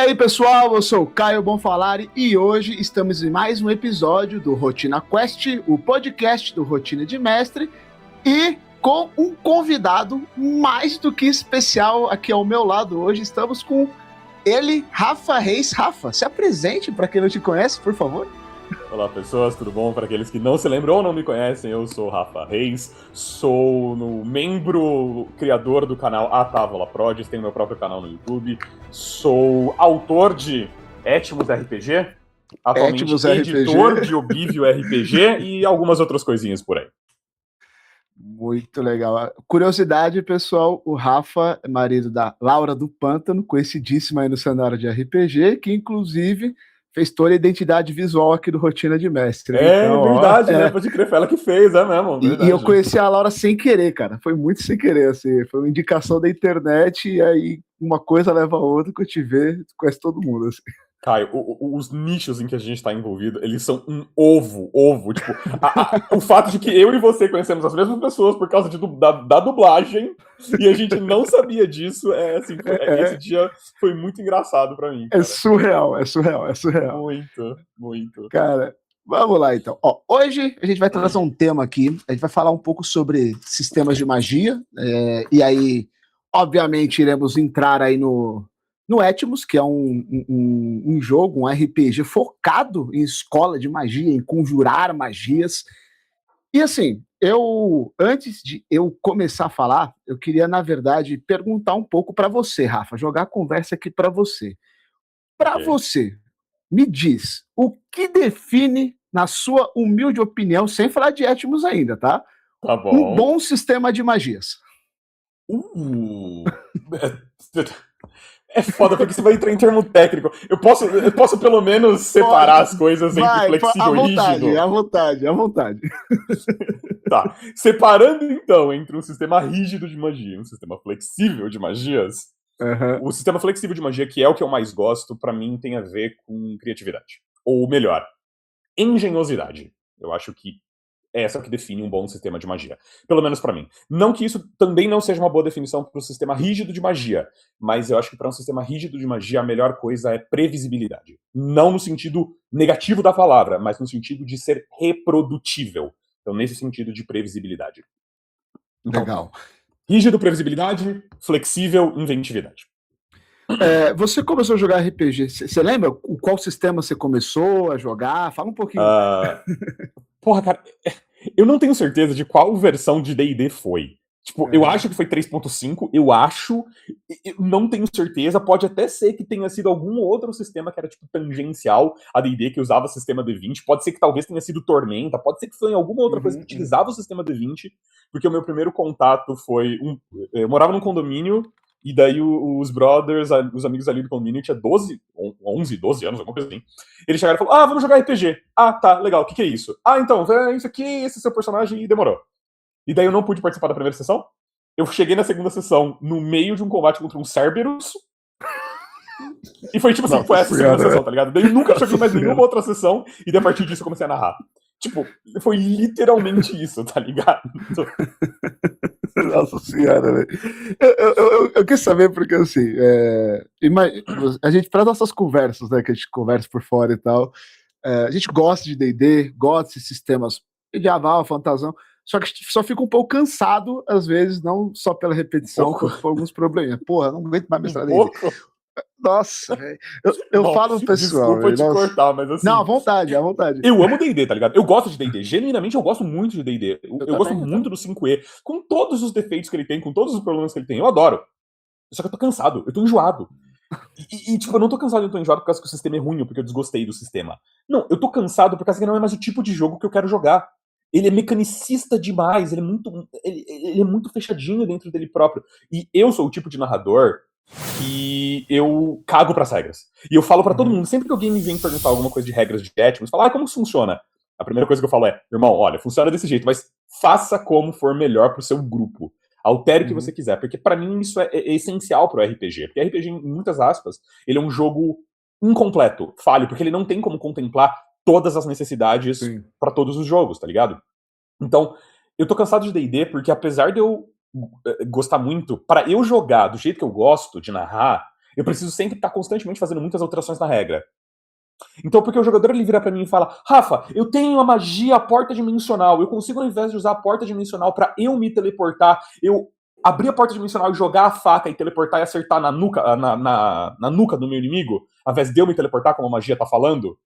aí, pessoal, eu sou o Caio Bonfalari e hoje estamos em mais um episódio do Rotina Quest, o podcast do Rotina de Mestre, e com um convidado mais do que especial aqui ao meu lado hoje. Estamos com ele, Rafa Reis. Rafa, se apresente para quem não te conhece, por favor. Olá, pessoas, tudo bom? Para aqueles que não se lembram ou não me conhecem, eu sou Rafa Reis, sou membro criador do canal A Távola Prods, tenho meu próprio canal no YouTube, sou autor de Etmos RPG, atualmente Etmos editor RPG. de Obívio RPG e algumas outras coisinhas por aí. Muito legal. Curiosidade, pessoal, o Rafa é marido da Laura do Pântano, conhecidíssima aí no cenário de RPG, que inclusive fez toda a identidade visual aqui do Rotina de Mestre. Então, verdade, né? Pode crer, foi ela que fez, é mesmo, verdade. E eu conheci a Laura sem querer, cara. Foi muito sem querer, assim. Foi uma indicação da internet e aí uma coisa leva a outra, que eu te vejo, tu conhece todo mundo, assim. Caio, os nichos em que a gente tá envolvido, eles são um ovo. Tipo, o fato de que eu e você conhecemos as mesmas pessoas por causa da dublagem e a gente não sabia disso, esse dia foi muito engraçado pra mim, cara. É surreal. Muito. Cara, vamos lá, então. Ó, hoje a gente vai trazer um tema aqui, a gente vai falar um pouco sobre sistemas de magia, e aí, obviamente, iremos entrar aí no Etmos, que é um jogo, um RPG focado em escola de magia, em conjurar magias. E assim, antes de eu começar a falar, eu queria, na verdade, perguntar um pouco para você, Rafa, jogar a conversa aqui para você. Para você, me diz, o que define, na sua humilde opinião, sem falar de Etmos ainda, tá? Tá bom. Um bom sistema de magias. É foda, porque você vai entrar em termo técnico. Eu posso pelo menos separar as coisas entre flexível e rígido? À vontade. Tá. Separando, então, entre um sistema rígido de magia e um sistema flexível de magias, o sistema flexível de magia, que é o que eu mais gosto, pra mim tem a ver com criatividade. Ou melhor, engenhosidade. Eu acho que é essa que define um bom sistema de magia. Pelo menos pra mim. Não que isso também não seja uma boa definição para o sistema rígido de magia, mas eu acho que para um sistema rígido de magia a melhor coisa é previsibilidade. Não no sentido negativo da palavra, mas no sentido de ser reprodutível. Então, nesse sentido de previsibilidade. Então, legal. Rígido, previsibilidade, flexível, inventividade. Você começou a jogar RPG, você lembra qual sistema você começou a jogar? Fala um pouquinho. Porra, cara, eu não tenho certeza de qual versão de D&D foi. Tipo, eu acho que foi 3.5, eu não tenho certeza, pode até ser que tenha sido algum outro sistema que era, tipo, tangencial a D&D, que usava o sistema D20, pode ser que talvez tenha sido Tormenta, pode ser que foi alguma outra coisa que utilizava o sistema D20, porque o meu primeiro contato foi, eu morava num condomínio, e daí os brothers, os amigos ali do condomínio, tinha 11, 12 anos, alguma coisa assim. Eles chegaram e falaram, vamos jogar RPG. Tá, legal, o que é isso? Então, é isso aqui, esse é seu personagem, e demorou. E daí eu não pude participar da primeira sessão. Eu cheguei na segunda sessão no meio de um combate contra um Cerberus. E foi tipo assim, foi essa segunda sessão, tá ligado? Daí eu nunca joguei mais nenhuma outra sessão, e daí a partir disso eu comecei a narrar. Tipo, foi literalmente isso, tá ligado? Nossa senhora, velho. Eu quis saber porque, assim, a gente, para nossas conversas, né, que a gente conversa por fora e tal, a gente gosta de D&D, gosta desses sistemas medieval, fantasão, só que só fica um pouco cansado, às vezes, não só pela repetição, quanto por alguns problemas. Porra, não aguento mais mestrar D&D. Nossa, velho. Eu falo pro pessoal. Desculpa te cortar, mas assim. Não, à vontade. Eu amo D&D, tá ligado? Eu gosto de D&D. Genuinamente, eu gosto muito de D&D. Eu gosto muito do 5E. Com todos os defeitos que ele tem, com todos os problemas que ele tem. Eu adoro. Só que eu tô cansado. Eu tô enjoado. Tipo, eu não tô cansado, eu tô enjoado por causa que o sistema é ruim ou porque eu desgostei do sistema. Não, eu tô cansado por causa que não é mais o tipo de jogo que eu quero jogar. Ele é mecanicista demais. Ele é muito fechadinho dentro dele próprio. E eu sou o tipo de narrador que eu cago pras regras. E eu falo pra todo mundo, sempre que alguém me vem perguntar alguma coisa de regras de Etmos, falar, como isso funciona? A primeira coisa que eu falo é, irmão, olha, funciona desse jeito, mas faça como for melhor pro seu grupo. Altere o que você quiser, porque pra mim isso é essencial pro RPG. Porque RPG, em muitas aspas, ele é um jogo incompleto, falho, porque ele não tem como contemplar todas as necessidades pra todos os jogos, tá ligado? Então, eu tô cansado de D&D porque apesar de eu gostar muito, pra eu jogar do jeito que eu gosto de narrar, eu preciso sempre estar constantemente fazendo muitas alterações na regra. Então, porque o jogador ele vira pra mim e fala: Rafa, eu tenho a magia porta dimensional, eu consigo, ao invés de usar a porta dimensional pra eu me teleportar, eu abrir a porta dimensional e jogar a faca e teleportar e acertar na nuca, na nuca do meu inimigo, ao invés de eu me teleportar, como a magia tá falando.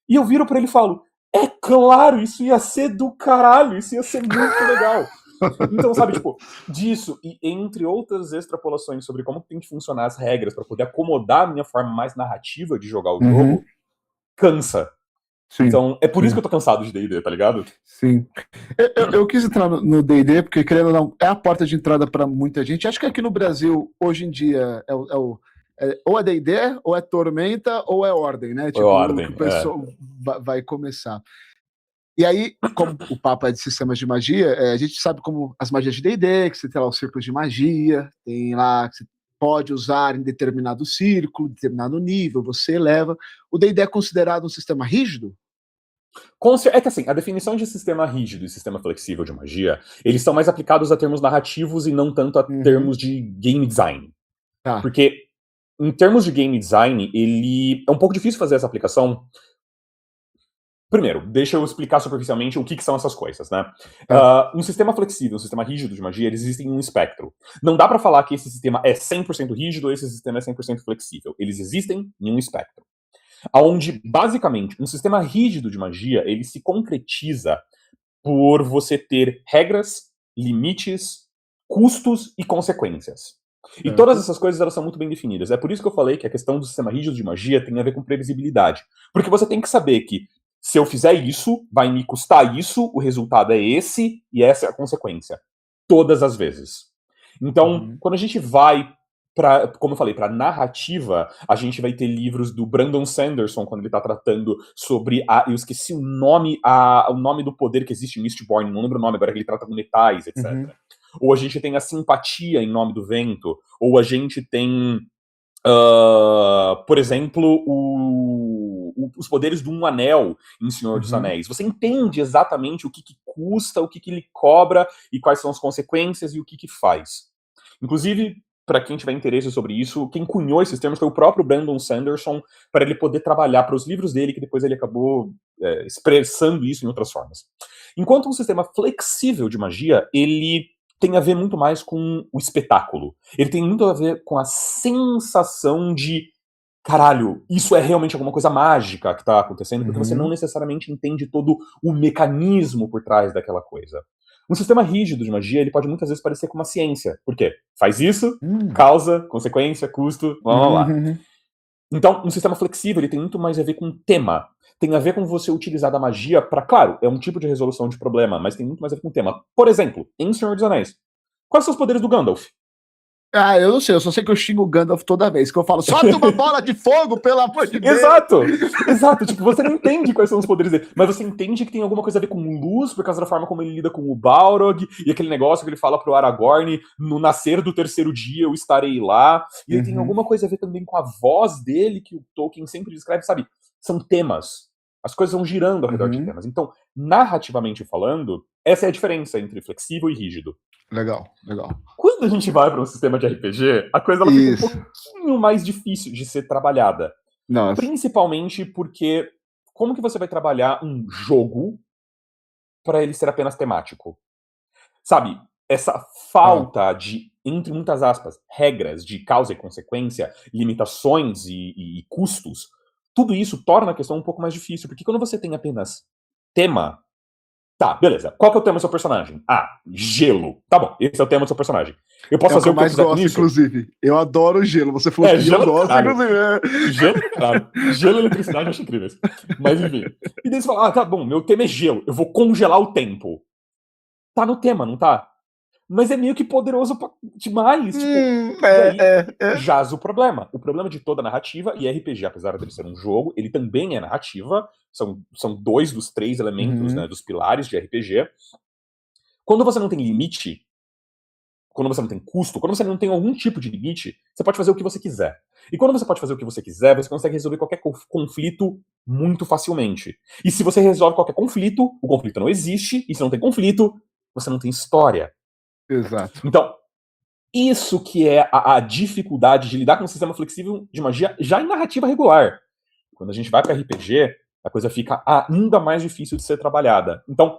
E eu viro pra ele e falo: é claro, isso ia ser do caralho, isso ia ser muito legal. Então, sabe, tipo, disso, e entre outras extrapolações sobre como tem que funcionar as regras pra poder acomodar a minha forma mais narrativa de jogar o jogo, cansa. Sim, então, é por isso que eu tô cansado de D&D, tá ligado? Sim. Eu quis entrar no D&D porque, querendo ou não, é a porta de entrada para muita gente. Acho que aqui no Brasil, hoje em dia, ou é D&D, ou é Tormenta, ou é Ordem, né? Tipo, Ordem, que o pessoal vai começar. E aí, como o papo é de sistemas de magia, a gente sabe como as magias de D&D, que você tem lá os círculos de magia, tem lá que você pode usar em determinado círculo, determinado nível, você eleva. O D&D é considerado um sistema rígido? É que assim, a definição de sistema rígido e sistema flexível de magia, eles são mais aplicados a termos narrativos e não tanto a termos de game design. Tá. Porque, em termos de game design, ele é um pouco difícil fazer essa aplicação. Primeiro, deixa eu explicar superficialmente o que são essas coisas, né? Um sistema flexível, um sistema rígido de magia, eles existem em um espectro. Não dá pra falar que esse sistema é 100% rígido ou esse sistema é 100% flexível. Eles existem em um espectro. Onde, basicamente, um sistema rígido de magia, ele se concretiza por você ter regras, limites, custos e consequências. E todas essas coisas, elas são muito bem definidas. É por isso que eu falei que a questão do sistema rígido de magia tem a ver com previsibilidade. Porque você tem que saber que, se eu fizer isso, vai me custar isso, o resultado é esse, e essa é a consequência. Todas as vezes. Então, quando a gente vai como eu falei, para narrativa, a gente vai ter livros do Brandon Sanderson, quando ele está tratando sobre eu esqueci o nome do poder que existe em Mistborn, não lembro o nome agora, que ele trata com metais, etc. Ou a gente tem a simpatia em Nome do Vento, ou a gente tem, por exemplo, os poderes do Um Anel em Senhor dos Anéis. Você entende exatamente o que custa, o que ele cobra, e quais são as consequências e o que faz. Inclusive, para quem tiver interesse sobre isso, quem cunhou esses termos foi o próprio Brandon Sanderson, para ele poder trabalhar para os livros dele, que depois ele acabou expressando isso em outras formas. Enquanto um sistema flexível de magia, ele tem a ver muito mais com o espetáculo. Ele tem muito a ver com a sensação de caralho, isso é realmente alguma coisa mágica que tá acontecendo, porque você não necessariamente entende todo o mecanismo por trás daquela coisa. Um sistema rígido de magia, ele pode muitas vezes parecer com uma ciência. Por quê? Faz isso, causa, consequência, custo, blá, blá. Então, um sistema flexível, ele tem muito mais a ver com tema. Tem a ver com você utilizar da magia para, claro, é um tipo de resolução de problema, mas tem muito mais a ver com tema. Por exemplo, em Senhor dos Anéis, quais são os poderes do Gandalf? Eu não sei, eu só sei que eu xingo o Gandalf toda vez, que eu falo, solta uma bola de fogo, pelo amor de Deus! Exato, tipo, você não entende quais são os poderes dele, mas você entende que tem alguma coisa a ver com luz, por causa da forma como ele lida com o Balrog, e aquele negócio que ele fala pro Aragorn, no nascer do terceiro dia eu estarei lá, e ele tem alguma coisa a ver também com a voz dele, que o Tolkien sempre descreve, sabe? São temas. As coisas vão girando ao redor de temas. Então, narrativamente falando, essa é a diferença entre flexível e rígido. Legal. Quando a gente vai para um sistema de RPG, a coisa ela fica um pouquinho mais difícil de ser trabalhada. Nossa. Principalmente porque como que você vai trabalhar um jogo para ele ser apenas temático? Sabe, essa falta de, entre muitas aspas, regras de causa e consequência, limitações e custos, tudo isso torna a questão um pouco mais difícil, porque quando você tem apenas tema. Tá, beleza. Qual que é o tema do seu personagem? Gelo. Tá bom, esse é o tema do seu personagem. Eu posso fazer o que eu quiser com isso? Inclusive. Eu adoro gelo. Você falou que gelo, eu gosto, inclusive. Gelo, claro. Gelo e eletricidade eu acho incríveis. Mas enfim. E daí você fala, tá bom, meu tema é gelo. Eu vou congelar o tempo. Tá no tema, não tá? Mas é meio que poderoso demais. Jaz o problema. O problema de toda narrativa, e RPG, apesar dele ser um jogo, ele também é narrativa. São dois dos três elementos, né, dos pilares de RPG. Quando você não tem limite, quando você não tem custo, quando você não tem algum tipo de limite, você pode fazer o que você quiser. E quando você pode fazer o que você quiser, você consegue resolver qualquer conflito muito facilmente. E se você resolve qualquer conflito, o conflito não existe, e se não tem conflito, você não tem história. Exato. Então, Isso que é a dificuldade de lidar com um sistema flexível de magia já em narrativa regular. Quando a gente vai para RPG, a coisa fica ainda mais difícil de ser trabalhada. Então,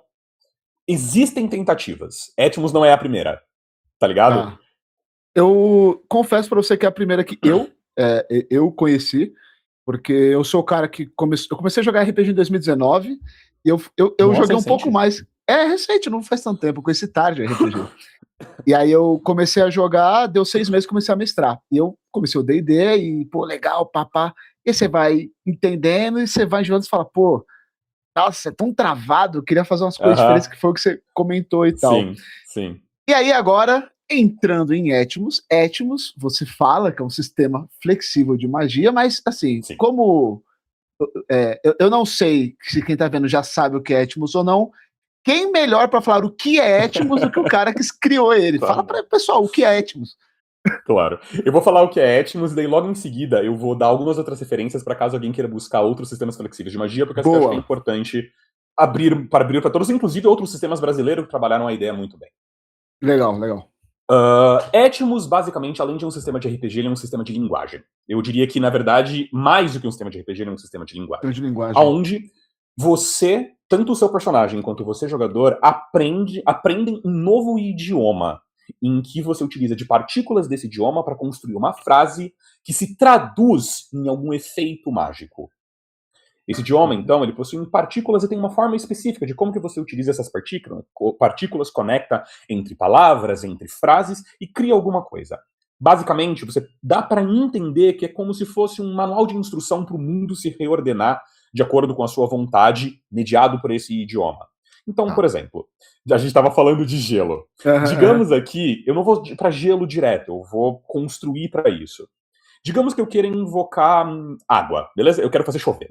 existem tentativas. Etmos não é a primeira, tá ligado? Tá. Eu confesso pra você que é a primeira que eu conheci, porque eu sou o cara que eu comecei a jogar RPG em 2019 e eu Nossa, joguei um recente. pouco mais. É recente, não faz tanto tempo, eu conheci tarde RPG. E aí eu comecei a jogar, deu 6 meses, comecei a mestrar. E eu comecei o D&D e, pô, legal, papá. E você vai entendendo e você vai jogando e fala, pô, nossa, é tão travado, eu queria fazer umas coisas diferentes, que foi o que você comentou e tal. Sim, sim. E aí agora, entrando em Etmos, você fala que é um sistema flexível de magia, mas assim, Sim. como eu não sei se quem tá vendo já sabe o que é Etmos ou não, quem melhor para falar o que é Etmos do que o cara que criou ele? Claro. Fala para o pessoal o que é Etmos. Claro. Eu vou falar o que é Etmos, e daí logo em seguida eu vou dar algumas outras referências para caso alguém queira buscar outros sistemas flexíveis de magia, porque eu acho que é importante abrir para todos, inclusive outros sistemas brasileiros que trabalharam a ideia muito bem. Legal, legal. Etmos, basicamente, além de um sistema de RPG, ele é um sistema de linguagem. Eu diria que, na verdade, mais do que um sistema de RPG, ele é um sistema de linguagem. Onde você, tanto o seu personagem quanto você, jogador, aprendem um novo idioma, em que você utiliza de partículas desse idioma para construir uma frase que se traduz em algum efeito mágico. Esse idioma, então, ele possui partículas e tem uma forma específica de como que você utiliza essas partículas, conecta entre palavras, entre frases e cria alguma coisa. Basicamente, você dá para entender que é como se fosse um manual de instrução para o mundo se reordenar de acordo com a sua vontade, mediado por esse idioma. Então, por exemplo, a gente estava falando de gelo. Digamos aqui, eu não vou para gelo direto, eu vou construir para isso. Digamos que eu queira invocar água, beleza? Eu quero fazer chover.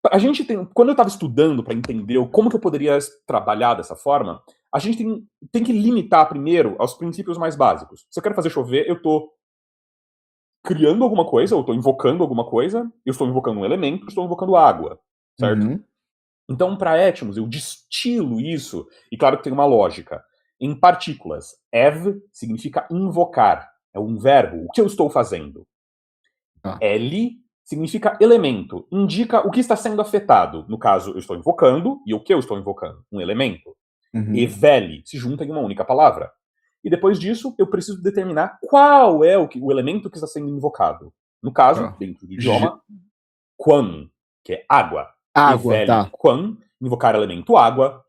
A gente quando eu estava estudando para entender como que eu poderia trabalhar dessa forma, a gente tem que limitar primeiro aos princípios mais básicos. Se eu quero fazer chover, eu estou criando alguma coisa, eu estou invocando alguma coisa, eu estou invocando um elemento, eu estou invocando água, certo? Então, para Etmos, eu destilo isso, e claro que tem uma lógica, em partículas. Ev significa invocar, é um verbo, o que eu estou fazendo. L significa elemento, indica o que está sendo afetado. No caso, eu estou invocando, e o que eu estou invocando? Um elemento. E veli se junta em uma única palavra. E depois disso, eu preciso determinar qual é o elemento que está sendo invocado. No caso, dentro do idioma, quan, que é água. Água, e veli, quan, invocar elemento água,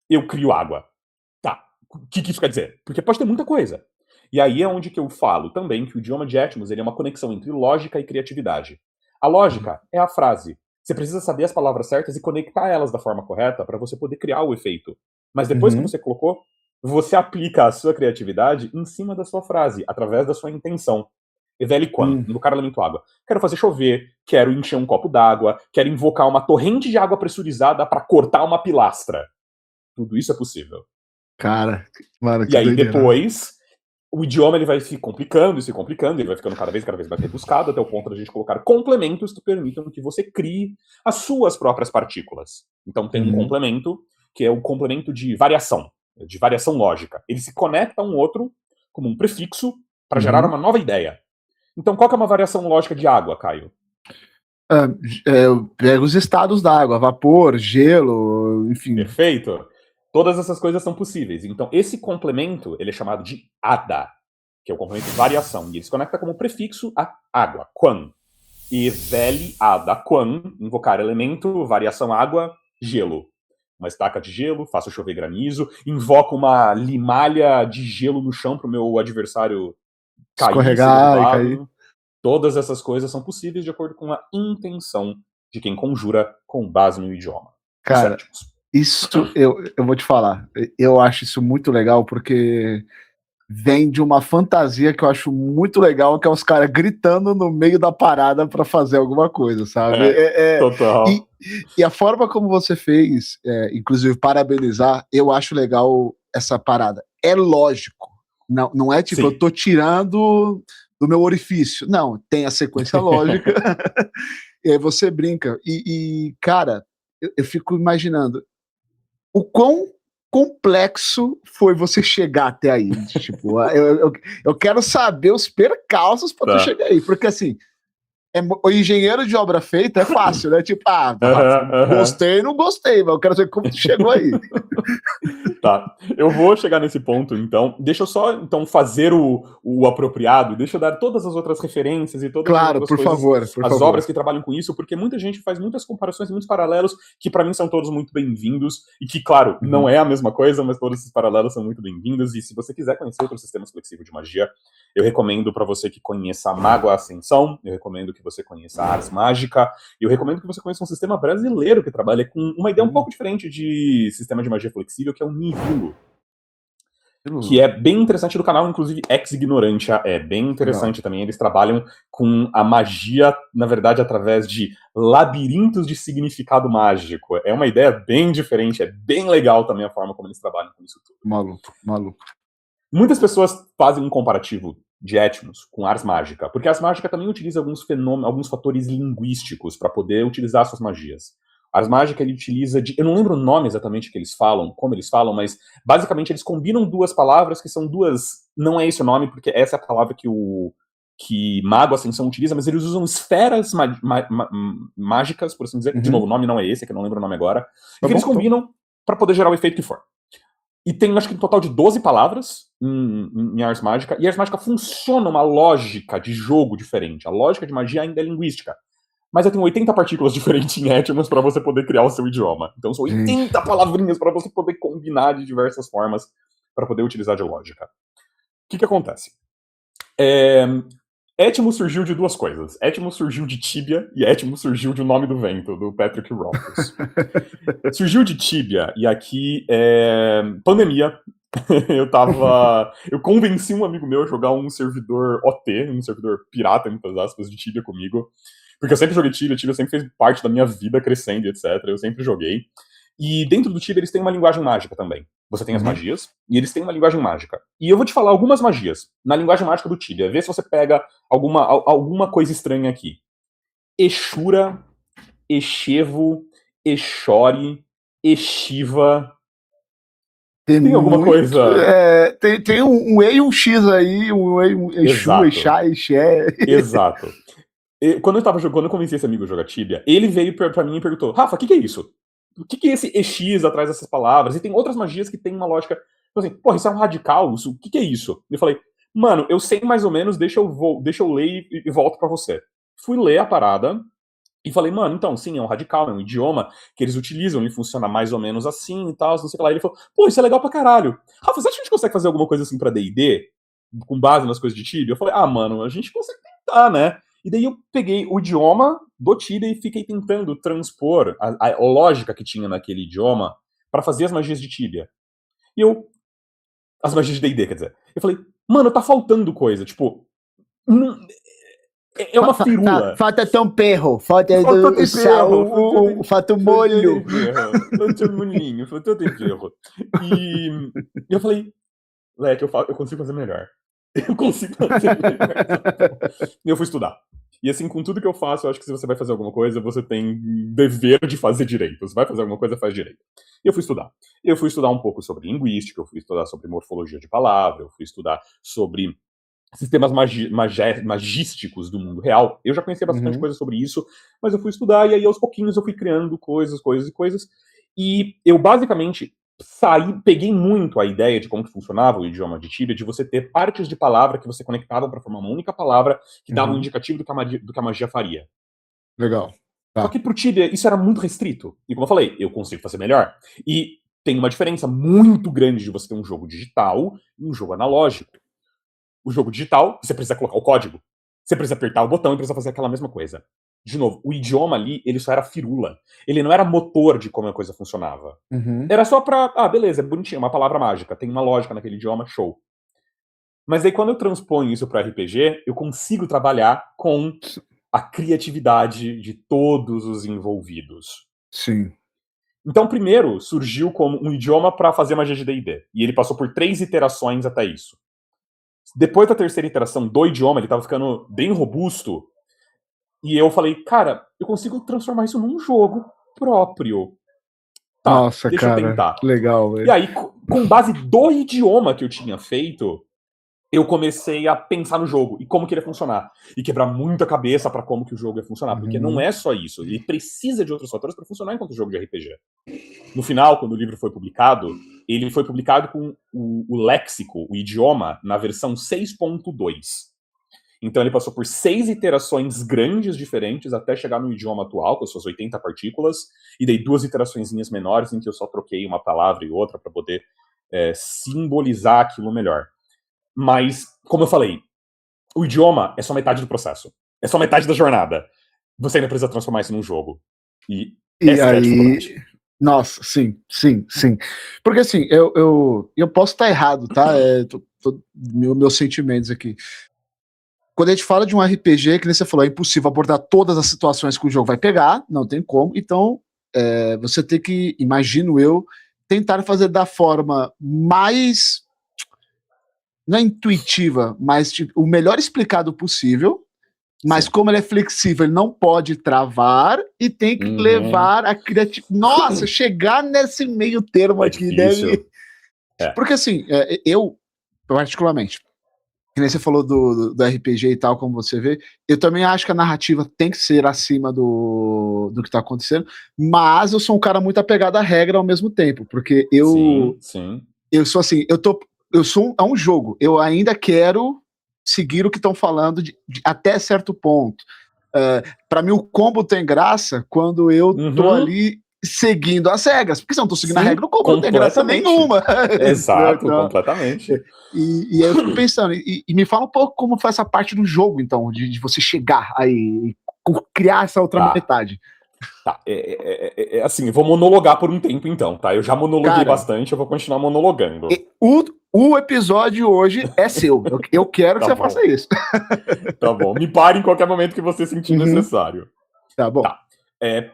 eu crio água. Tá, o que isso quer dizer? Porque pode ter muita coisa. E aí é onde que eu falo também que o idioma de Etmos ele é uma conexão entre lógica e criatividade. A lógica é a frase. Você precisa saber as palavras certas e conectar elas da forma correta para você poder criar o efeito. Mas depois que você colocou, você aplica a sua criatividade em cima da sua frase, através da sua intenção. Eveli quan, invocar elemento água. Quero fazer chover, quero encher um copo d'água, quero invocar uma torrente de água pressurizada para cortar uma pilastra. Tudo isso é possível. Cara, mano, que E aí doideira. depois o idioma ele vai se complicando, ele vai ficando cada vez mais rebuscado, até o ponto de a gente colocar complementos que permitam que você crie as suas próprias partículas. Então tem um complemento, que é o complemento de variação lógica. Ele se conecta a um outro como um prefixo para gerar uma nova ideia. Então qual que é uma variação lógica de água, Caio? Pega os estados da água, vapor, gelo, enfim. Perfeito. Todas essas coisas são possíveis. Então, esse complemento, ele é chamado de ADA, que é o complemento de variação. E ele se conecta como prefixo a água, quan. E veli ADA, quan, invocar elemento, variação água, gelo. Uma estaca de gelo, faço chover granizo, invoco uma limalha de gelo no chão para o meu adversário cair, escorregar e cair. Todas essas coisas são possíveis de acordo com a intenção de quem conjura com base no idioma. Cara, isso eu vou te falar. Eu acho isso muito legal porque vem de uma fantasia que eu acho muito legal, que é os caras gritando no meio da parada para fazer alguma coisa, sabe? Total. E a forma como você fez, inclusive parabenizar, eu acho legal essa parada. É lógico. Não é tipo, eu tô tirando do meu orifício. Não, tem a sequência lógica. E aí você brinca. Cara, eu fico imaginando o quão complexo foi você chegar até aí? Tipo, eu quero saber os percalços para tu chegar aí, porque assim, o engenheiro de obra feita é fácil, né? Tipo, gostei, não gostei, mas eu quero saber como tu chegou aí. Tá, eu vou chegar nesse ponto, então. Deixa eu só, então, fazer o apropriado, deixa eu dar todas as outras referências e todas as outras coisas, as obras que trabalham com isso, porque muita gente faz muitas comparações, muitos paralelos, que pra mim são todos muito bem-vindos, e que, claro, não é a mesma coisa, mas todos esses paralelos são muito bem-vindos, e se você quiser conhecer outros sistemas flexíveis de magia, eu recomendo pra você que conheça a Mago Ascensão, eu recomendo que você conheça a Ars Mágica, e eu recomendo que você conheça um sistema brasileiro que trabalha com uma ideia um pouco diferente de sistema de magia flexível, que é o Nihilo. Que é bem interessante do canal, inclusive Ex Ignorantia é bem interessante também. Eles trabalham com a magia, na verdade, através de labirintos de significado mágico. É uma ideia bem diferente, é bem legal também a forma como eles trabalham com isso tudo. Maluco. Muitas pessoas fazem um comparativo de Etmos com Ars Mágica, porque Ars Mágica também utiliza alguns fenômenos, alguns fatores linguísticos para poder utilizar suas magias. Ars Mágica ele utiliza eu não lembro o nome exatamente que eles falam, como eles falam, mas basicamente eles combinam duas palavras que são duas, não é esse o nome, porque essa é a palavra que Mago Ascensão utiliza, mas eles usam esferas mágicas, por assim dizer. De novo, o nome não é esse, que eu não lembro o nome agora. E que eles combinam para poder gerar o efeito que for. E tem, acho que, um total de 12 palavras em Ars Mágica, e Ars Mágica funciona uma lógica de jogo diferente. A lógica de magia ainda é linguística. Mas eu tenho 80 partículas diferentes em Etmos para você poder criar o seu idioma. Então são 80 palavrinhas para você poder combinar de diversas formas para poder utilizar de lógica. O que acontece? Etmos surgiu de duas coisas. Etmos surgiu de Tibia e Etmos surgiu de O Nome do Vento, do Patrick Rothfuss. Surgiu de Tibia, e aqui pandemia. Eu convenci um amigo meu a jogar um servidor OT, um servidor pirata, muitas aspas, de Tibia comigo. Porque eu sempre joguei Tibia sempre fez parte da minha vida crescendo, etc. Eu sempre joguei. E dentro do Tibia eles têm uma linguagem mágica também. Você tem as magias, e eles têm uma linguagem mágica. E eu vou te falar algumas magias na linguagem mágica do Tibia. Vê se você pega alguma coisa estranha aqui. Exura, Exevo, Exore, Exiva. Tem alguma coisa... tem um E e um X aí, um E, um Exu, Exá, Exé. Exato. Quando eu convenci esse amigo a jogar Tibia, ele veio pra mim e perguntou: Rafa, o que é isso? O que é esse EX atrás dessas palavras? E tem outras magias que tem uma lógica. Assim, porra, isso é um radical? O que é isso? Eu falei, mano, eu sei mais ou menos, deixa eu ler e volto pra você. Fui ler a parada e falei, mano, então, sim, é um radical, é um idioma que eles utilizam, ele funciona mais ou menos assim e tal, não sei o que lá. Ele falou, pô, isso é legal pra caralho. Rafa, você acha que a gente consegue fazer alguma coisa assim pra D&D? Com base nas coisas de Tibia? Eu falei, mano, a gente consegue tentar, né? E daí eu peguei o idioma do Tibia e fiquei tentando transpor a lógica que tinha naquele idioma para fazer as magias de Tibia. As magias de D&D, quer dizer. Eu falei, mano, tá faltando coisa. Tipo, é uma firula. Falta tão perro. Falta o falta o molho. Falta o molhinho, falta o perro. E eu falei, Leque, eu consigo fazer melhor. Eu consigo fazer melhor. E eu fui estudar. E assim, com tudo que eu faço, eu acho que se você vai fazer alguma coisa, você tem dever de fazer direito. Você vai fazer alguma coisa, faz direito. E eu fui estudar. Eu fui estudar um pouco sobre linguística, eu fui estudar sobre morfologia de palavra, eu fui estudar sobre sistemas magísticos do mundo real. Eu já conhecia bastante coisa sobre isso, mas eu fui estudar e aí aos pouquinhos eu fui criando coisas. E eu basicamente peguei muito a ideia de como que funcionava o idioma de Tibia, de você ter partes de palavra que você conectava para formar uma única palavra que dava um indicativo do que a magia faria. Legal. Só que pro Tibia isso era muito restrito. E como eu falei, eu consigo fazer melhor. E tem uma diferença muito grande de você ter um jogo digital e um jogo analógico. O jogo digital, você precisa colocar o código. Você precisa apertar o botão e precisa fazer aquela mesma coisa. De novo, o idioma ali, ele só era firula. Ele não era motor de como a coisa funcionava. Era só pra, beleza, é bonitinho, uma palavra mágica, tem uma lógica naquele idioma, show. Mas aí quando eu transponho isso para RPG, eu consigo trabalhar com a criatividade de todos os envolvidos. Sim. Então, primeiro, surgiu como um idioma para fazer magia de D&D. E ele passou por 3 iterações até isso. Depois da terceira iteração do idioma, ele tava ficando bem robusto. E eu falei, cara, eu consigo transformar isso num jogo próprio. Tá, Nossa, deixa eu cara, tentar. que legal, E velho. aí, com base do idioma que eu tinha feito, eu comecei a pensar no jogo e como que ele ia funcionar. E quebrar muita cabeça pra como que o jogo ia funcionar. Porque não Uhum. é só isso. Ele precisa de outros fatores pra funcionar enquanto jogo de RPG. No final, quando o livro foi publicado, ele foi publicado com o léxico, o idioma, na versão 6.2. Então ele passou por 6 iterações grandes diferentes até chegar no idioma atual, com as suas 80 partículas, e dei 2 iteraçõezinhas menores em que eu só troquei uma palavra e outra para poder simbolizar aquilo melhor. Mas, como eu falei, o idioma é só metade do processo. É só metade da jornada. Você ainda precisa transformar isso num jogo. E E essa que é a aí, dificuldade. nossa, sim, sim, sim. Porque assim, eu posso estar errado, tá? Meus sentimentos aqui. Quando a gente fala de um RPG, que nem você falou, é impossível abordar todas as situações que o jogo vai pegar, não tem como. Então, você tem que, imagino eu, tentar fazer da forma mais, não é intuitiva, mas tipo, o melhor explicado possível. Mas Sim. como ele é flexível, ele não pode travar e tem que levar a criatividade. Nossa, chegar nesse meio termo É aqui deve. difícil. É. Porque assim, eu, particularmente, que nem você falou do RPG e tal, como você vê, eu também acho que a narrativa tem que ser acima do que tá acontecendo, mas eu sou um cara muito apegado à regra ao mesmo tempo, porque Sim, sim. eu sou assim, eu sou é um jogo, eu ainda quero seguir o que estão falando até certo ponto. Para mim, o combo tem graça quando eu tô Uhum. ali seguindo as regras, porque se eu não tô seguindo a regra, Sim, o combo não tem graça completamente. nenhuma. Exato, Então, completamente. e aí eu fico pensando, e me fala um pouco como foi essa parte do jogo, então, de você chegar aí, criar essa outra Tá, metade. tá. Assim, eu vou monologar por um tempo então, tá? Eu já monologuei Cara, bastante, eu vou continuar monologando. o episódio hoje é seu. Eu quero que Tá você faça bom, isso. tá bom. Me pare em qualquer momento que você sentir Uhum, necessário. tá bom. Tá.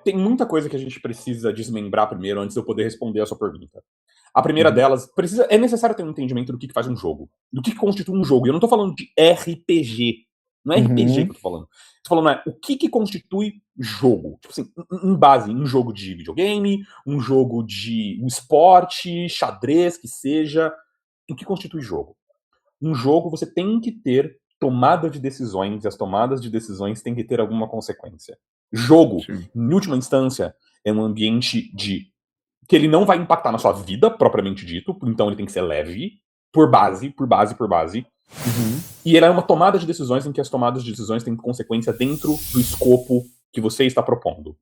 Tem muita coisa que a gente precisa desmembrar primeiro antes de eu poder responder a sua pergunta. A primeira Uhum, delas, é necessário ter um entendimento do que faz um jogo. Do que constitui um jogo. E eu não tô falando de RPG. Não é RPG que uhum, eu tô falando. Tô falando, o que constitui jogo. Tipo assim, em base, um jogo de videogame, um jogo de um esporte, xadrez, que seja. O que constitui jogo? Um jogo você tem que ter tomada de decisões, e as tomadas de decisões têm que ter alguma consequência. Jogo, sim. em última instância, é um ambiente de que ele não vai impactar na sua vida, propriamente dito, então ele tem que ser leve, por base, por base, por base. Uhum, E ele é uma tomada de decisões em que as tomadas de decisões têm consequência dentro do escopo que você está propondo.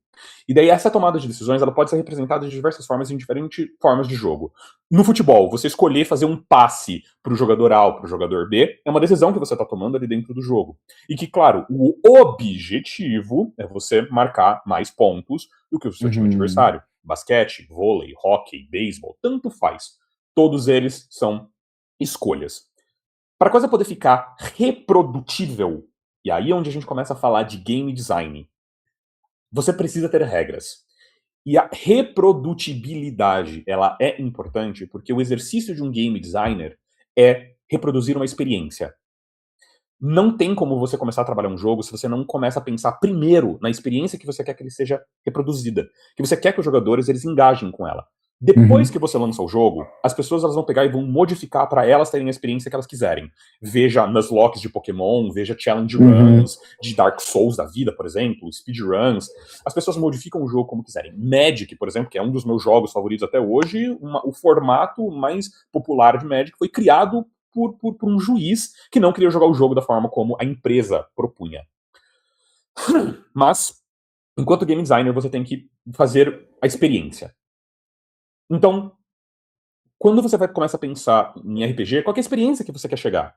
E daí essa tomada de decisões ela pode ser representada de diversas formas em diferentes formas de jogo. No futebol, você escolher fazer um passe para o jogador A ou para o jogador B é uma decisão que você está tomando ali dentro do jogo. E que, claro, o objetivo é você marcar mais pontos do que o seu time uhum, adversário. Basquete, vôlei, hóquei, beisebol, tanto faz. Todos eles são escolhas. Para a coisa poder ficar reprodutível, e aí é onde a gente começa a falar de game design, você precisa ter regras. E a reprodutibilidade, ela é importante porque o exercício de um game designer é reproduzir uma experiência. Não tem como você começar a trabalhar um jogo se você não começa a pensar primeiro na experiência que você quer que ele seja reproduzida, que você quer que os jogadores eles engajem com ela. Depois uhum, que você lança o jogo, as pessoas elas vão pegar e vão modificar para elas terem a experiência que elas quiserem. Veja Nuzlocke de Pokémon, veja Challenge uhum, Runs de Dark Souls da vida, por exemplo, Speedruns. As pessoas modificam o jogo como quiserem. Magic, por exemplo, que é um dos meus jogos favoritos até hoje, o formato mais popular de Magic foi criado por um juiz que não queria jogar o jogo da forma como a empresa propunha. Mas, enquanto game designer, você tem que fazer a experiência. Então, quando você começa a pensar em RPG, qual é a experiência que você quer chegar?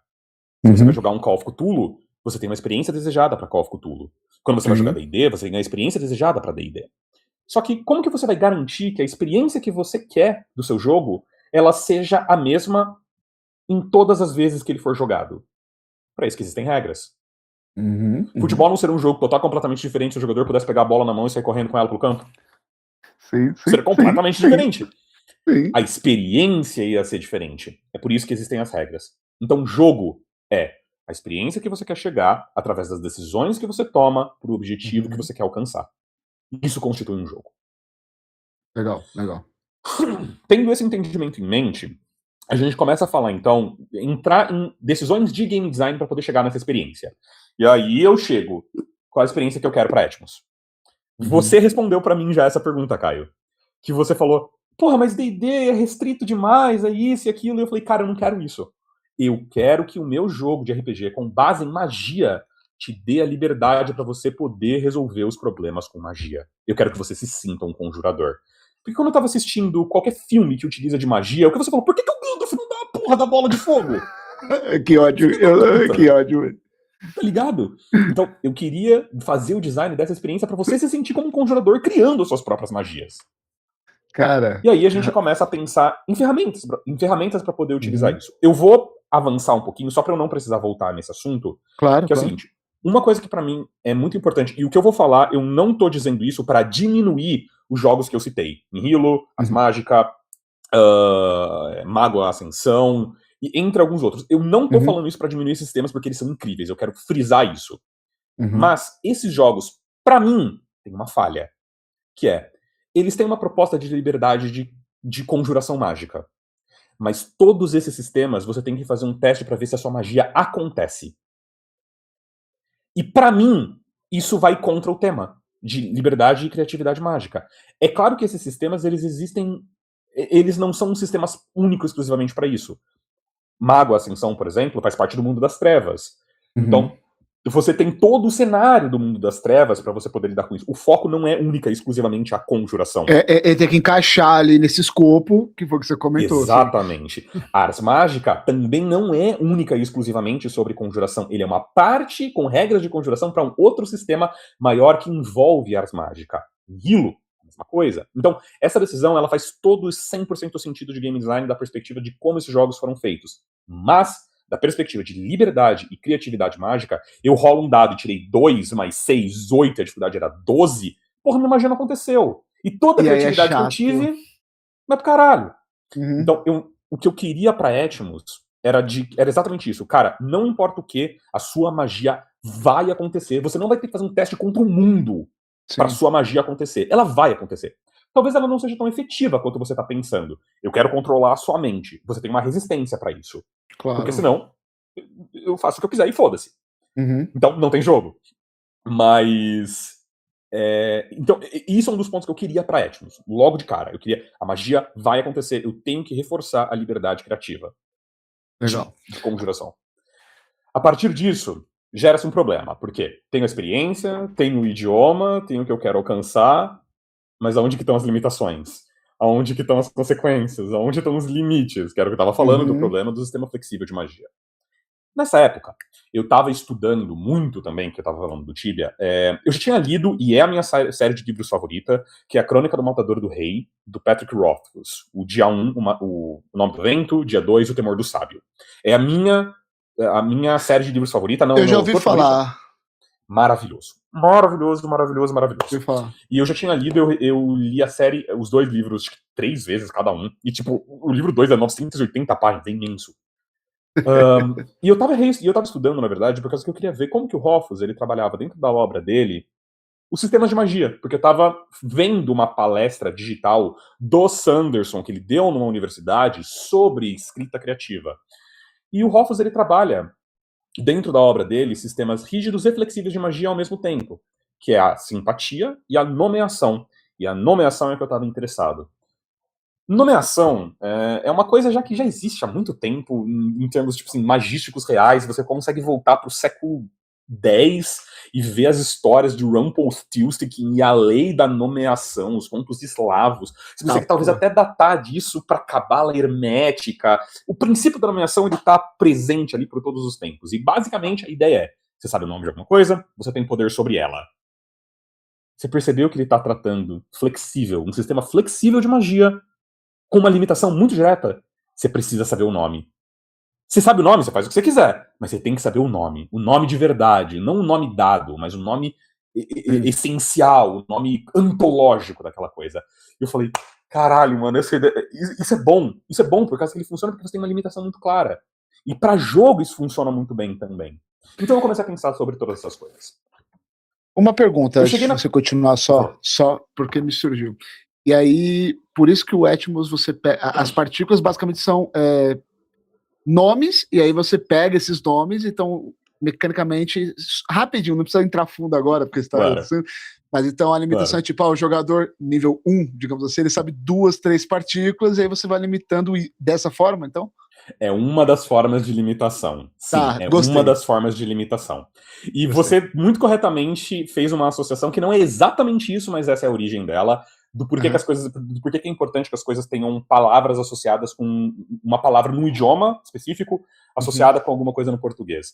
Se você vai uhum, jogar um Call of Cthulhu, você tem uma experiência desejada para Call of Cthulhu. Quando você vai jogar sim. D&D, você tem a experiência desejada para D&D. Só que como que você vai garantir que a experiência que você quer do seu jogo, ela seja a mesma em todas as vezes que ele for jogado? Para isso que existem regras. Uhum, Futebol uhum. não seria um jogo total completamente diferente se o jogador pudesse pegar a bola na mão e sair correndo com ela pelo campo? Sim, Seria sim, sim, completamente sim, diferente. sim. A experiência ia ser diferente. É por isso que existem as regras. Então, jogo é a experiência que você quer chegar através das decisões que você toma para o objetivo que Uhum. você quer alcançar. Isso constitui um jogo. Legal, legal. Tendo esse entendimento em mente, a gente começa a falar, então, entrar em decisões de game design para poder chegar nessa experiência. E aí eu chego com a experiência que eu quero para Atmos. Você respondeu para mim já essa pergunta, Caio. Que você falou, porra, mas D&D é restrito demais, é isso e aquilo. E eu falei, cara, eu não quero isso. Eu quero que o meu jogo de RPG com base em magia te dê a liberdade para você poder resolver os problemas com magia. Eu quero que você se sinta um conjurador. Porque quando eu tava assistindo qualquer filme que utiliza de magia, o que você falou, por que o Gandalf não dá a porra da bola de fogo? Que ódio, que ódio. Tá ligado? Então, eu queria fazer o design dessa experiência para você se sentir como um conjurador criando suas próprias magias. Cara. E aí a gente começa a pensar em ferramentas para poder utilizar isso. Eu vou avançar um pouquinho, só para eu não precisar voltar nesse assunto, Claro, que é o seguinte, uma coisa que para mim é muito importante, e o que eu vou falar, eu não tô dizendo isso para diminuir os jogos que eu citei. Nihilo, Ars Magica, Mago Ascensão, e entre alguns outros. Eu não tô falando isso para diminuir esses sistemas porque eles são incríveis, eu quero frisar isso. Mas esses jogos, para mim, tem uma falha, que é, eles têm uma proposta de liberdade de conjuração mágica. Mas todos esses sistemas, você tem que fazer um teste para ver se a sua magia acontece. E para mim, isso vai contra o tema de liberdade e criatividade mágica. É claro que esses sistemas, eles existem, eles não são sistemas únicos exclusivamente para isso. Mago Ascensão, por exemplo, faz parte do mundo das trevas. Então, você tem todo o cenário do mundo das trevas para você poder lidar com isso. O foco não é única e exclusivamente a conjuração. É ter que encaixar ali nesse escopo que foi o que você comentou. Exatamente. Assim. A Ars Mágica também não é única e exclusivamente sobre conjuração. Ele é uma parte com regras de conjuração para um outro sistema maior que envolve Ars Mágica. Hilo, a mesma coisa. Então, essa decisão ela faz todo 100% sentido de game design da perspectiva de como esses jogos foram feitos. Mas, da perspectiva de liberdade e criatividade mágica, eu rolo um dado e tirei 2 mais 6, 8, a dificuldade era 12. Porra, minha magia não aconteceu. E toda a criatividade que eu tive vai pro caralho. Então, o que eu queria pra Atmos era exatamente isso. Cara, não importa o que, a sua magia vai acontecer. Você não vai ter que fazer um teste contra o mundo pra sua magia acontecer. Ela vai acontecer. Talvez ela não seja tão efetiva quanto você tá pensando. Eu quero controlar a sua mente. Você tem uma resistência pra isso. Claro. Porque senão, eu faço o que eu quiser e foda-se. Então, não tem jogo. Mas... então, isso é um dos pontos que eu queria pra Atmos. Logo de cara. Eu queria... A magia vai acontecer. Eu tenho que reforçar a liberdade criativa. Legal. De conjuração. A partir disso, gera-se um problema. Por quê? Tenho a experiência, tenho o idioma, tenho o que eu quero alcançar, mas aonde que estão as limitações? Aonde que estão as consequências? Aonde estão os limites? Que era o que eu estava falando do problema do sistema flexível de magia. Nessa época, eu estava estudando muito também, que eu estava falando do Tibia, eu já tinha lido, e é a minha série de livros favorita, que é a Crônica do Matador do Rei, do Patrick Rothfuss. O dia 1, o Nome do Vento, dia 2, O Temor do Sábio. É a minha série de livros favorita. Não, eu já ouvi falar. Maravilhoso. Maravilhoso, maravilhoso, maravilhoso. E eu já tinha lido, eu li a série, os 2 livros, 3 vezes cada um. E, tipo, o livro 2 é 980 páginas, é imenso. E eu tava estudando, na verdade, por causa que eu queria ver como que o Rothfuss, ele trabalhava dentro da obra dele os sistemas de magia, porque eu tava vendo uma palestra digital do Sanderson, que ele deu numa universidade, sobre escrita criativa. E o Rothfuss, ele trabalha dentro da obra dele sistemas rígidos e flexíveis de magia ao mesmo tempo, que é a simpatia e a nomeação. E a nomeação é que eu tava interessado. Nomeação é uma coisa já que já existe há muito tempo, em termos tipo assim, magísticos reais. Você consegue voltar para o século X e ver as histórias de Rumpelstiltskin e a lei da nomeação, os contos eslavos. Você consegue talvez até datar disso para a cabala hermética. O princípio da nomeação ele está presente ali por todos os tempos. E basicamente a ideia é, você sabe o nome de alguma coisa, você tem poder sobre ela. Você percebeu que ele está tratando flexível, um sistema flexível de magia, com uma limitação muito direta, você precisa saber o nome. Você sabe o nome, você faz o que você quiser, mas você tem que saber o nome de verdade, não o nome dado, mas o nome essencial, o nome antológico daquela coisa. E eu falei, caralho, mano, isso é bom por causa que ele funciona porque você tem uma limitação muito clara. E pra jogo isso funciona muito bem também. Então eu comecei a pensar sobre todas essas coisas. Uma pergunta, antes de você continuar só porque me surgiu. E aí, por isso que o Etmos, você as partículas basicamente são nomes, e aí você pega esses nomes, então, mecanicamente, rapidinho, não precisa entrar fundo agora, porque está... Claro. Mas então a limitação é tipo, o jogador nível 1, digamos assim, ele sabe 2, 3 partículas, e aí você vai limitando dessa forma, então? É uma das formas de limitação. Sim, Tá, é gostei. uma das formas de limitação. E você, muito corretamente, fez uma associação que não é exatamente isso, mas essa é a origem dela, do porquê que as coisas, do porquê que é importante que as coisas tenham palavras associadas com uma palavra num idioma específico, associada com alguma coisa no português.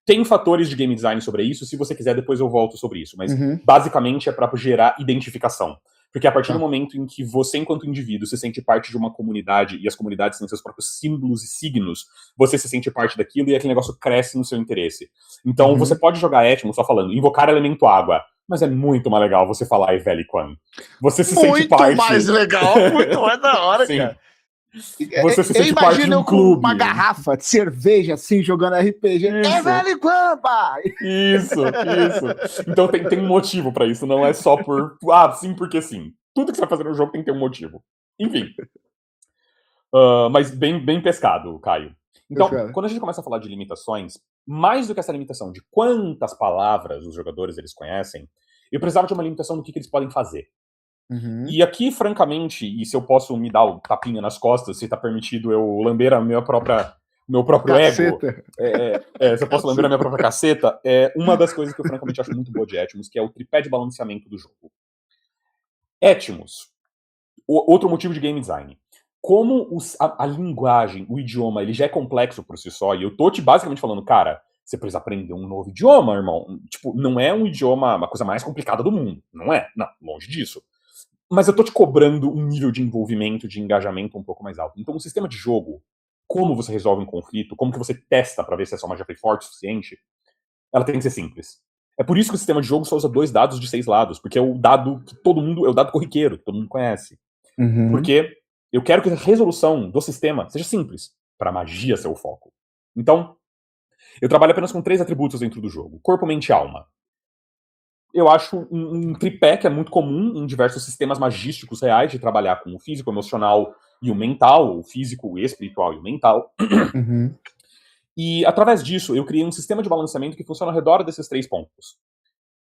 Tem fatores de game design sobre isso, se você quiser depois eu volto sobre isso, mas basicamente é para gerar identificação. Porque a partir do momento em que você, enquanto indivíduo, se sente parte de uma comunidade, e as comunidades têm seus próprios símbolos e signos, você se sente parte daquilo e aquele negócio cresce no seu interesse. Então, você pode jogar Etmos só falando, invocar elemento água, mas é muito mais legal você falar Iveliquan. Você se sente parte... Muito mais legal, muito mais da hora, Sim. Cara. Você se sente parte de um clube. Uma garrafa de cerveja, assim, jogando RPG. Iveliquan, pai! Isso. Então tem um motivo pra isso, não é só por... sim, porque sim. Tudo que você vai fazer no jogo tem que ter um motivo. Enfim. Mas bem pescado, Caio. Então, quando a gente começa a falar de limitações, mais do que essa limitação de quantas palavras os jogadores eles conhecem, eu precisava de uma limitação do que eles podem fazer. E aqui, francamente, e se eu posso me dar o tapinha nas costas, se tá permitido eu lamber a meu próprio caceta. ego, se eu posso lamber a minha própria caceta, é uma das coisas que eu francamente acho muito boa de Etmos, que é o tripé de balanceamento do jogo. Etmos, outro motivo de game design. Como a linguagem, o idioma, ele já é complexo por si só, e eu tô te basicamente falando, cara, você precisa aprender um novo idioma, irmão. Tipo, não é um idioma, uma coisa mais complicada do mundo. Não é, longe disso. Mas eu tô te cobrando um nível de envolvimento, de engajamento um pouco mais alto. Então, o sistema de jogo, como você resolve um conflito, como que você testa pra ver se a sua magia foi forte o suficiente, ela tem que ser simples. É por isso que o sistema de jogo só usa 2 dados de 6 lados, porque é o dado que todo mundo, é o dado corriqueiro, que todo mundo conhece. Porque eu quero que a resolução do sistema seja simples, pra magia ser o foco. Então, eu trabalho apenas com 3 atributos dentro do jogo: corpo, mente e alma. Eu acho um tripé que é muito comum em diversos sistemas magísticos reais de trabalhar com o físico, o emocional e o mental, o físico, o espiritual e o mental. E, através disso, eu criei um sistema de balanceamento que funciona ao redor desses 3 pontos.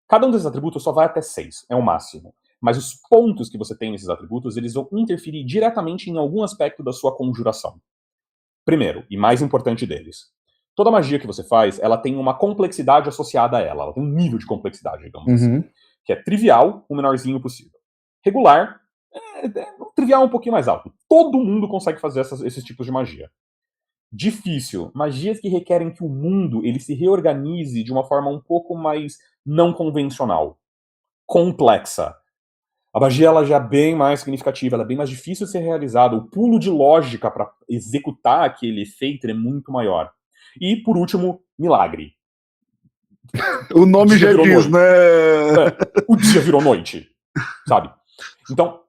Cada um desses atributos só vai até 6, é o máximo. Mas os pontos que você tem nesses atributos, eles vão interferir diretamente em algum aspecto da sua conjuração. Primeiro, e mais importante deles, toda magia que você faz, ela tem uma complexidade associada a ela tem um nível de complexidade, digamos assim. Que é trivial, o menorzinho possível. Regular, trivial um pouquinho mais alto. Todo mundo consegue fazer esses tipos de magia. Difícil, magias que requerem que o mundo ele se reorganize de uma forma um pouco mais não convencional. Complexa. A magia ela já é bem mais significativa, ela é bem mais difícil de ser realizada. O pulo de lógica para executar aquele efeito é muito maior. E, por último, milagre. O nome já diz, né? O dia virou noite, sabe? Então,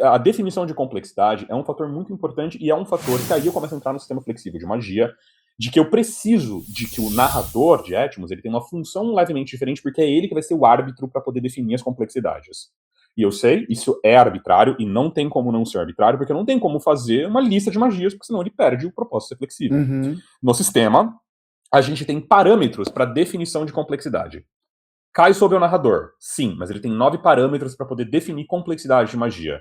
a definição de complexidade é um fator muito importante e é um fator que aí eu começo a entrar no sistema flexível de magia, de que eu preciso de que o narrador de Etmos ele tenha uma função levemente diferente, porque é ele que vai ser o árbitro para poder definir as complexidades. E eu sei, isso é arbitrário e não tem como não ser arbitrário, porque não tem como fazer uma lista de magias, porque senão ele perde o propósito de ser flexível. No sistema, a gente tem parâmetros para definição de complexidade. Cai sobre o narrador, sim, mas ele tem 9 parâmetros para poder definir complexidade de magia.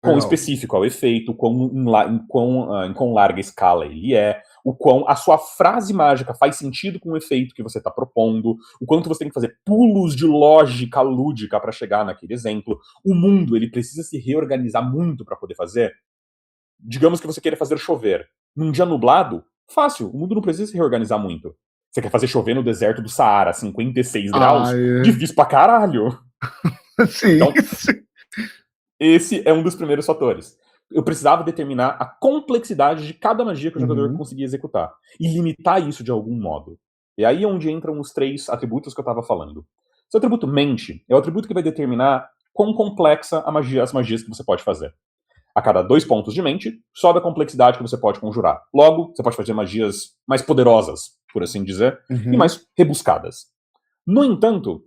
Quão específico é o efeito, em quão larga escala ele é, o quão a sua frase mágica faz sentido com o efeito que você está propondo, o quanto você tem que fazer pulos de lógica lúdica para chegar naquele exemplo. O mundo ele precisa se reorganizar muito para poder fazer. Digamos que você queira fazer chover. Num dia nublado, fácil, o mundo não precisa se reorganizar muito. Você quer fazer chover no deserto do Saara, 56 graus? Difícil pra caralho. Sim. Então, esse é um dos primeiros fatores. Eu precisava determinar a complexidade de cada magia que o jogador conseguia executar. E limitar isso de algum modo. E aí é onde entram os 3 atributos que eu estava falando. O atributo mente é o atributo que vai determinar quão complexa as magias que você pode fazer. A cada 2 pontos de mente, sobe a complexidade que você pode conjurar. Logo, você pode fazer magias mais poderosas, por assim dizer, e mais rebuscadas. No entanto,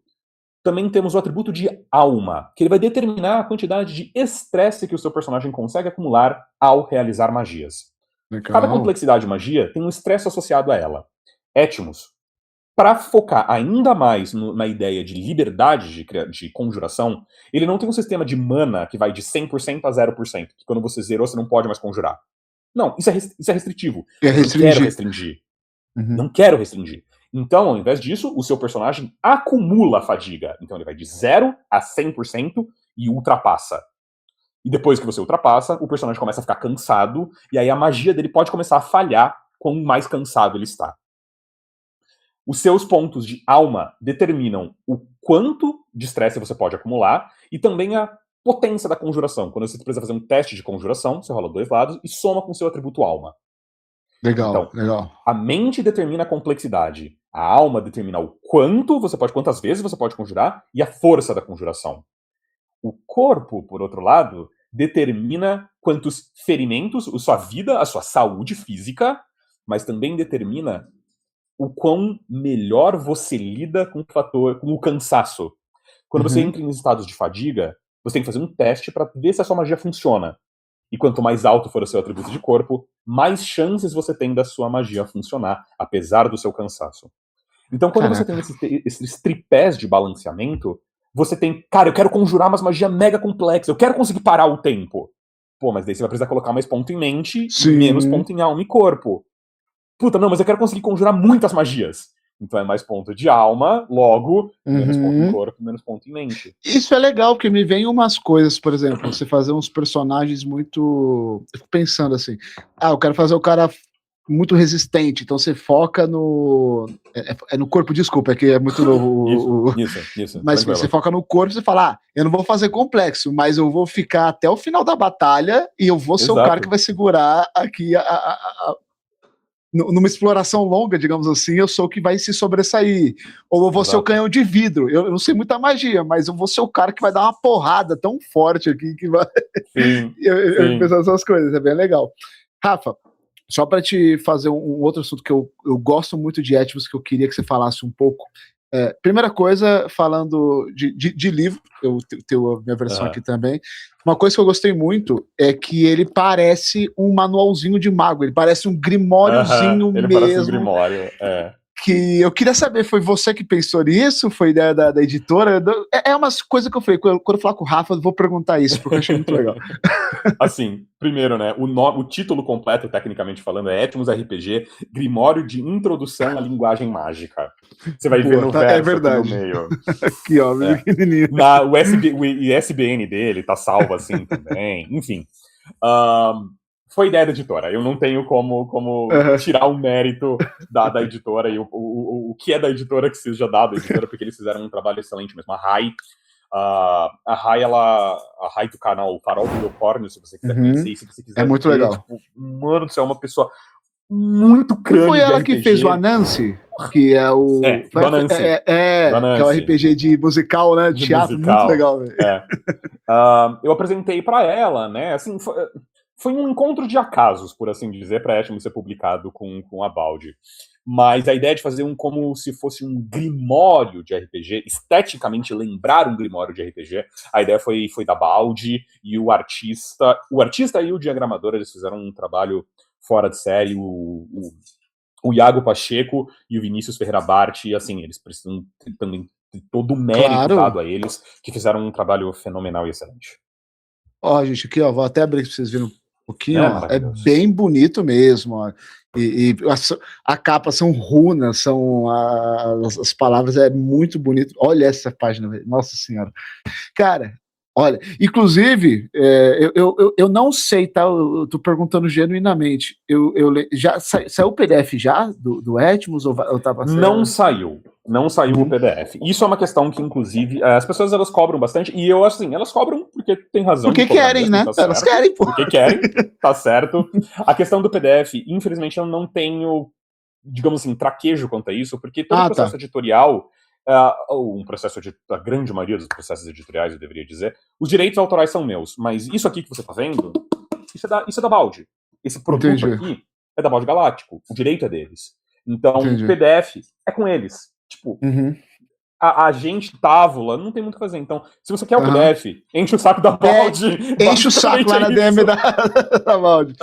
também temos o atributo de alma, que ele vai determinar a quantidade de estresse que o seu personagem consegue acumular ao realizar magias. Legal. Cada complexidade de magia tem um estresse associado a ela. Etmos, para focar ainda mais na ideia de liberdade de conjuração, ele não tem um sistema de mana que vai de 100% a 0%, que quando você zerou você não pode mais conjurar. Não, isso é restritivo. Eu não quero restringir. Não quero restringir. Então, ao invés disso, o seu personagem acumula fadiga. Então ele vai de 0 a 100% e ultrapassa. E depois que você ultrapassa, o personagem começa a ficar cansado, e aí a magia dele pode começar a falhar quanto mais cansado ele está. Os seus pontos de alma determinam o quanto de estresse você pode acumular e também a potência da conjuração. Quando você precisa fazer um teste de conjuração, você rola 2 lados e soma com o seu atributo alma. Legal, então, legal. A mente determina a complexidade, a alma determina o quantas vezes você pode conjurar e a força da conjuração. O corpo, por outro lado, determina quantos ferimentos, a sua vida, a sua saúde física, mas também determina o quão melhor você lida com o cansaço. Quando você entra em estados de fadiga, você tem que fazer um teste para ver se a sua magia funciona. E quanto mais alto for o seu atributo de corpo, mais chances você tem da sua magia funcionar, apesar do seu cansaço. Então, quando você tem esses tripés de balanceamento, você tem, cara, eu quero conjurar umas magia mega complexa, eu quero conseguir parar o tempo. Pô, mas daí você vai precisar colocar mais ponto em mente e menos ponto em alma e corpo. Puta, não, mas eu quero conseguir conjurar muitas magias. Então é mais ponto de alma, logo, menos ponto em corpo, menos ponto em mente. Isso é legal, porque me vem umas coisas, por exemplo, você fazer uns personagens muito... Eu fico pensando assim, eu quero fazer o cara muito resistente, então você foca no... É no corpo, desculpa, é que é muito novo. Isso. Mas você foca no corpo e você fala, eu não vou fazer complexo, mas eu vou ficar até o final da batalha e eu vou ser o cara que vai segurar aqui numa exploração longa, digamos assim, eu sou o que vai se sobressair. Ou eu vou ser o canhão de vidro. Eu não sei muita magia, mas eu vou ser o cara que vai dar uma porrada tão forte aqui que vai... Sim. eu penso nessas coisas, é bem legal. Rafa, só para te fazer um outro assunto que eu gosto muito de Etmos, que eu queria que você falasse um pouco. Primeira coisa, falando de livro, eu tenho a minha versão aqui também. Uma coisa que eu gostei muito é que ele parece um manualzinho de mago, ele parece um grimóriozinho mesmo. Ele parece um grimório, Que eu queria saber, foi você que pensou nisso? Foi ideia da editora? É umas coisas que eu falei, quando eu falar com o Rafa, eu vou perguntar isso, porque eu achei muito legal. Assim, primeiro, né, o título completo, tecnicamente falando, é Etmos RPG, Grimório de Introdução à Linguagem Mágica. Você vai ver no verso, verdade. Aqui no meio. Aqui, ó, pequenininho. O ISBN dele tá salvo assim também, enfim. Foi ideia da editora. Eu não tenho como tirar o mérito da editora e o que é da editora que seja dado à editora, porque eles fizeram um trabalho excelente mesmo. A Rai do canal Farol do Unicórnio, se você quiser conhecer, se você quiser é muito legal. Tipo, mano do céu, é uma pessoa muito crânio. Foi ela que fez o Anansi? Que é o... Anansi. Que é o RPG de musical, né? De teatro, musical. Muito legal. Eu apresentei pra ela, né? Assim, foi um encontro de acasos, por assim dizer, para Etmos ser publicado com a Baldi. Mas a ideia de fazer como se fosse um grimório de RPG, esteticamente lembrar um grimório de RPG, a ideia foi da Baldi e o artista e o diagramador, eles fizeram um trabalho fora de série, o Iago Pacheco e o Vinícius Ferreira Bart, e assim, eles precisam também de todo o mérito dado a eles, que fizeram um trabalho fenomenal e excelente. Ó, gente, aqui, ó, vou até abrir para vocês verem um pouquinho, é bem bonito mesmo, ó. E a capa são runas, são as palavras, é muito bonito. Olha essa página, nossa senhora. Cara, olha, inclusive, eu não sei, tá? Eu tô perguntando genuinamente. Já saiu o PDF já do Etmos ou tava saindo? Não saiu o PDF. Isso é uma questão que, inclusive, as pessoas elas cobram bastante, e eu, assim, elas cobram porque tem razão. Porque querem, né? Tá elas querem, pô. Porque querem, tá certo. A questão do PDF, infelizmente, eu não tenho, digamos assim, traquejo quanto a isso, porque todo o processo editorial, a grande maioria dos processos editoriais, eu deveria dizer, os direitos autorais são meus, mas isso aqui que você tá vendo, isso é da Baldi. Esse produto aqui é da Baldi Galáctico, o direito é deles. Então, o PDF é com eles. Tipo, a gente, távola, não tem muito o que fazer. Então, se você quer o PDF, enche o saco da Balde. Enche o saco lá na DM da Balde.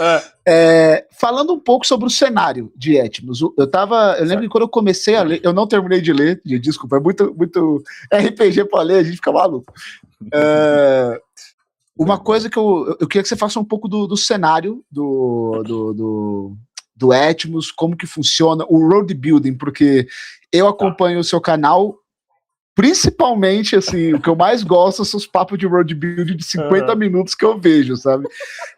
Falando um pouco sobre o cenário de Etmos, eu lembro que quando eu comecei a ler, eu não terminei de ler, desculpa, é muito RPG pra ler, a gente fica maluco. Uma coisa que eu queria que você faça um pouco do cenário do Etmos, como que funciona, o road building, porque eu acompanho o seu canal. Principalmente, assim, o que eu mais gosto são os papos de road build de 50 minutos que eu vejo, sabe?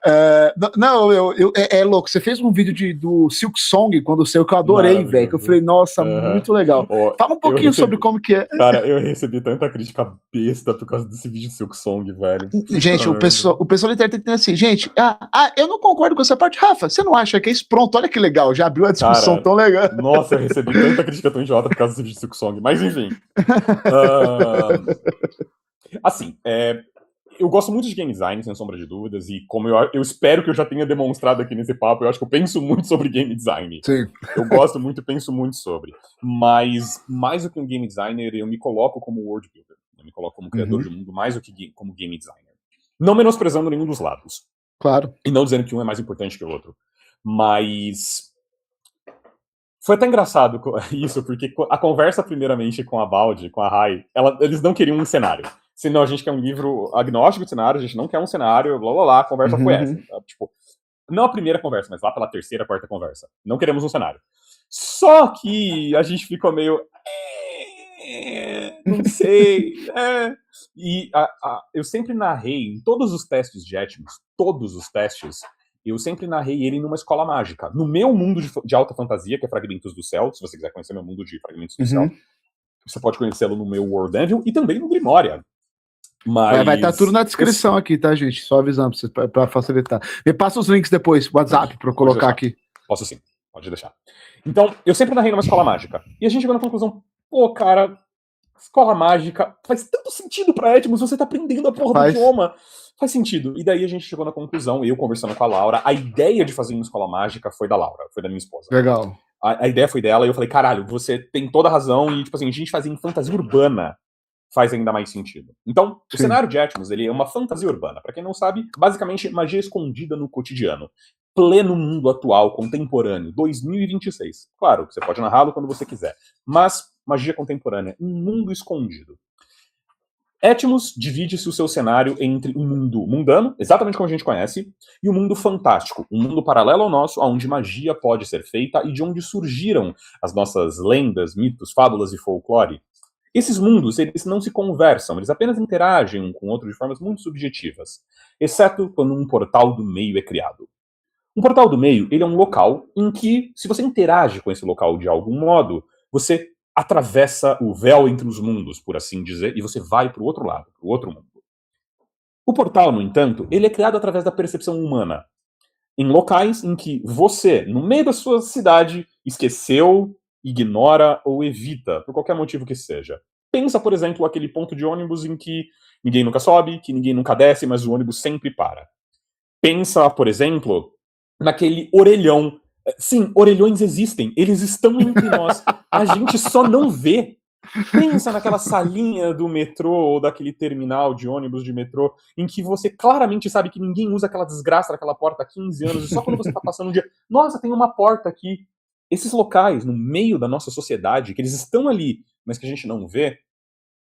É louco. Você fez um vídeo do Silk Song quando saiu, que eu adorei, velho. Que eu falei, nossa, muito legal. Fala um pouquinho sobre como que é. Cara, eu recebi tanta crítica besta por causa desse vídeo de Silk Song, velho. Gente, o pessoal da internet tem assim, gente, eu não concordo com essa parte. Rafa, você não acha que é isso? Pronto, olha que legal, já abriu a discussão tão legal. Nossa, eu recebi tanta crítica tão idiota por causa desse vídeo de Silk Song. Mas, enfim. Assim, eu gosto muito de game design, sem sombra de dúvidas, e como eu espero que eu já tenha demonstrado aqui nesse papo, eu acho que eu penso muito sobre game design. Sim. Eu gosto muito e penso muito sobre. Mas, mais do que um game designer, eu me coloco como world builder. Eu me coloco como criador de mundo, mais do que como game designer. Não menosprezando nenhum dos lados. Claro. E não dizendo que um é mais importante que o outro. Mas foi até engraçado isso, porque a conversa primeiramente com a Balde, com a Rai, eles não queriam um cenário. Senão a gente quer um livro agnóstico de cenário, a gente não quer um cenário, blá blá blá, a conversa foi essa. Tá? Tipo, não a primeira conversa, mas lá pela terceira, quarta conversa. Não queremos um cenário. Só que a gente ficou meio... não sei... E eu sempre narrei, em todos os testes de Etmos, todos os testes, eu sempre narrei ele numa escola mágica. No meu mundo de alta fantasia, que é Fragmentos do Céu, se você quiser conhecer meu mundo de Fragmentos do Céu, você pode conhecê-lo no meu World Anvil e também no Grimória. Mas... Vai estar tudo na descrição aqui, tá, gente? Só avisando pra facilitar. Me passa os links depois, WhatsApp, pra eu colocar aqui. Posso sim, pode deixar. Então, eu sempre narrei numa escola mágica. E a gente chegou na conclusão, pô, cara, escola mágica faz tanto sentido pra Etmos, você tá aprendendo a porra do idioma. Faz sentido. E daí a gente chegou na conclusão, eu conversando com a Laura, a ideia de fazer uma escola mágica foi da Laura, foi da minha esposa. Legal. A ideia foi dela, e eu falei, caralho, você tem toda a razão, e tipo assim, a gente fazer em fantasia urbana faz ainda mais sentido. Então, o cenário de Etmos, ele é uma fantasia urbana. Pra quem não sabe, basicamente, magia escondida no cotidiano. Pleno mundo atual, contemporâneo, 2026. Claro, você pode narrá-lo quando você quiser. Mas, magia contemporânea, um mundo escondido. Etmos divide-se o seu cenário entre um mundo mundano, exatamente como a gente conhece, e um mundo fantástico, um mundo paralelo ao nosso, onde magia pode ser feita e de onde surgiram as nossas lendas, mitos, fábulas e folclore. Esses mundos, eles não se conversam, eles apenas interagem um com o outro de formas muito subjetivas, exceto quando um portal do meio é criado. Um portal do meio, ele é um local em que, se você interage com esse local de algum modo, você atravessa o véu entre os mundos, por assim dizer, e você vai para o outro lado, para o outro mundo. O portal, no entanto, ele é criado através da percepção humana, em locais em que você, no meio da sua cidade, esqueceu, ignora ou evita, por qualquer motivo que seja. Pensa, por exemplo, aquele ponto de ônibus em que ninguém nunca sobe, que ninguém nunca desce, mas o ônibus sempre para. Pensa, por exemplo, naquele orelhão. Sim, orelhões existem, eles estão entre nós. A gente só não vê. Pensa naquela salinha do metrô ou daquele terminal de ônibus de metrô em que você claramente sabe que ninguém usa aquela desgraça daquela porta há 15 anos e só quando você está passando um dia, nossa, tem uma porta aqui. Esses locais, no meio da nossa sociedade, que eles estão ali, mas que a gente não vê,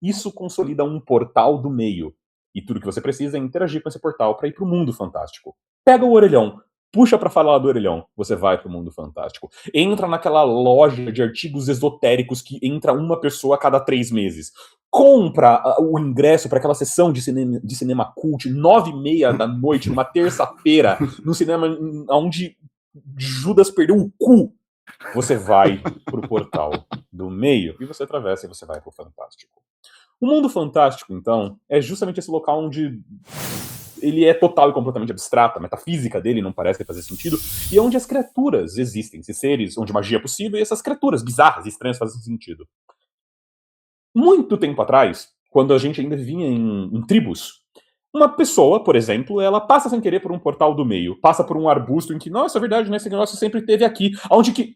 isso consolida um portal do meio. E tudo que você precisa é interagir com esse portal para ir para o mundo fantástico. Pega o orelhão, puxa para falar do orelhão, você vai para o mundo fantástico. Entra naquela loja de artigos esotéricos que entra uma pessoa a cada 3 meses. Compra o ingresso para aquela sessão de cinema cult, 9h30 da noite, numa terça-feira, no cinema onde Judas perdeu o cu. Você vai pro portal do meio e você atravessa e você vai pro fantástico. O mundo fantástico, então, é justamente esse local onde ele é total e completamente abstrato, a metafísica dele não parece fazer sentido, e é onde as criaturas existem, esses seres, onde magia é possível, e essas criaturas bizarras e estranhas fazem sentido. Muito tempo atrás, quando a gente ainda vivia em tribos, uma pessoa, por exemplo, ela passa sem querer por um portal do meio, passa por um arbusto em que, nossa, é verdade, né, esse negócio sempre teve aqui, onde que...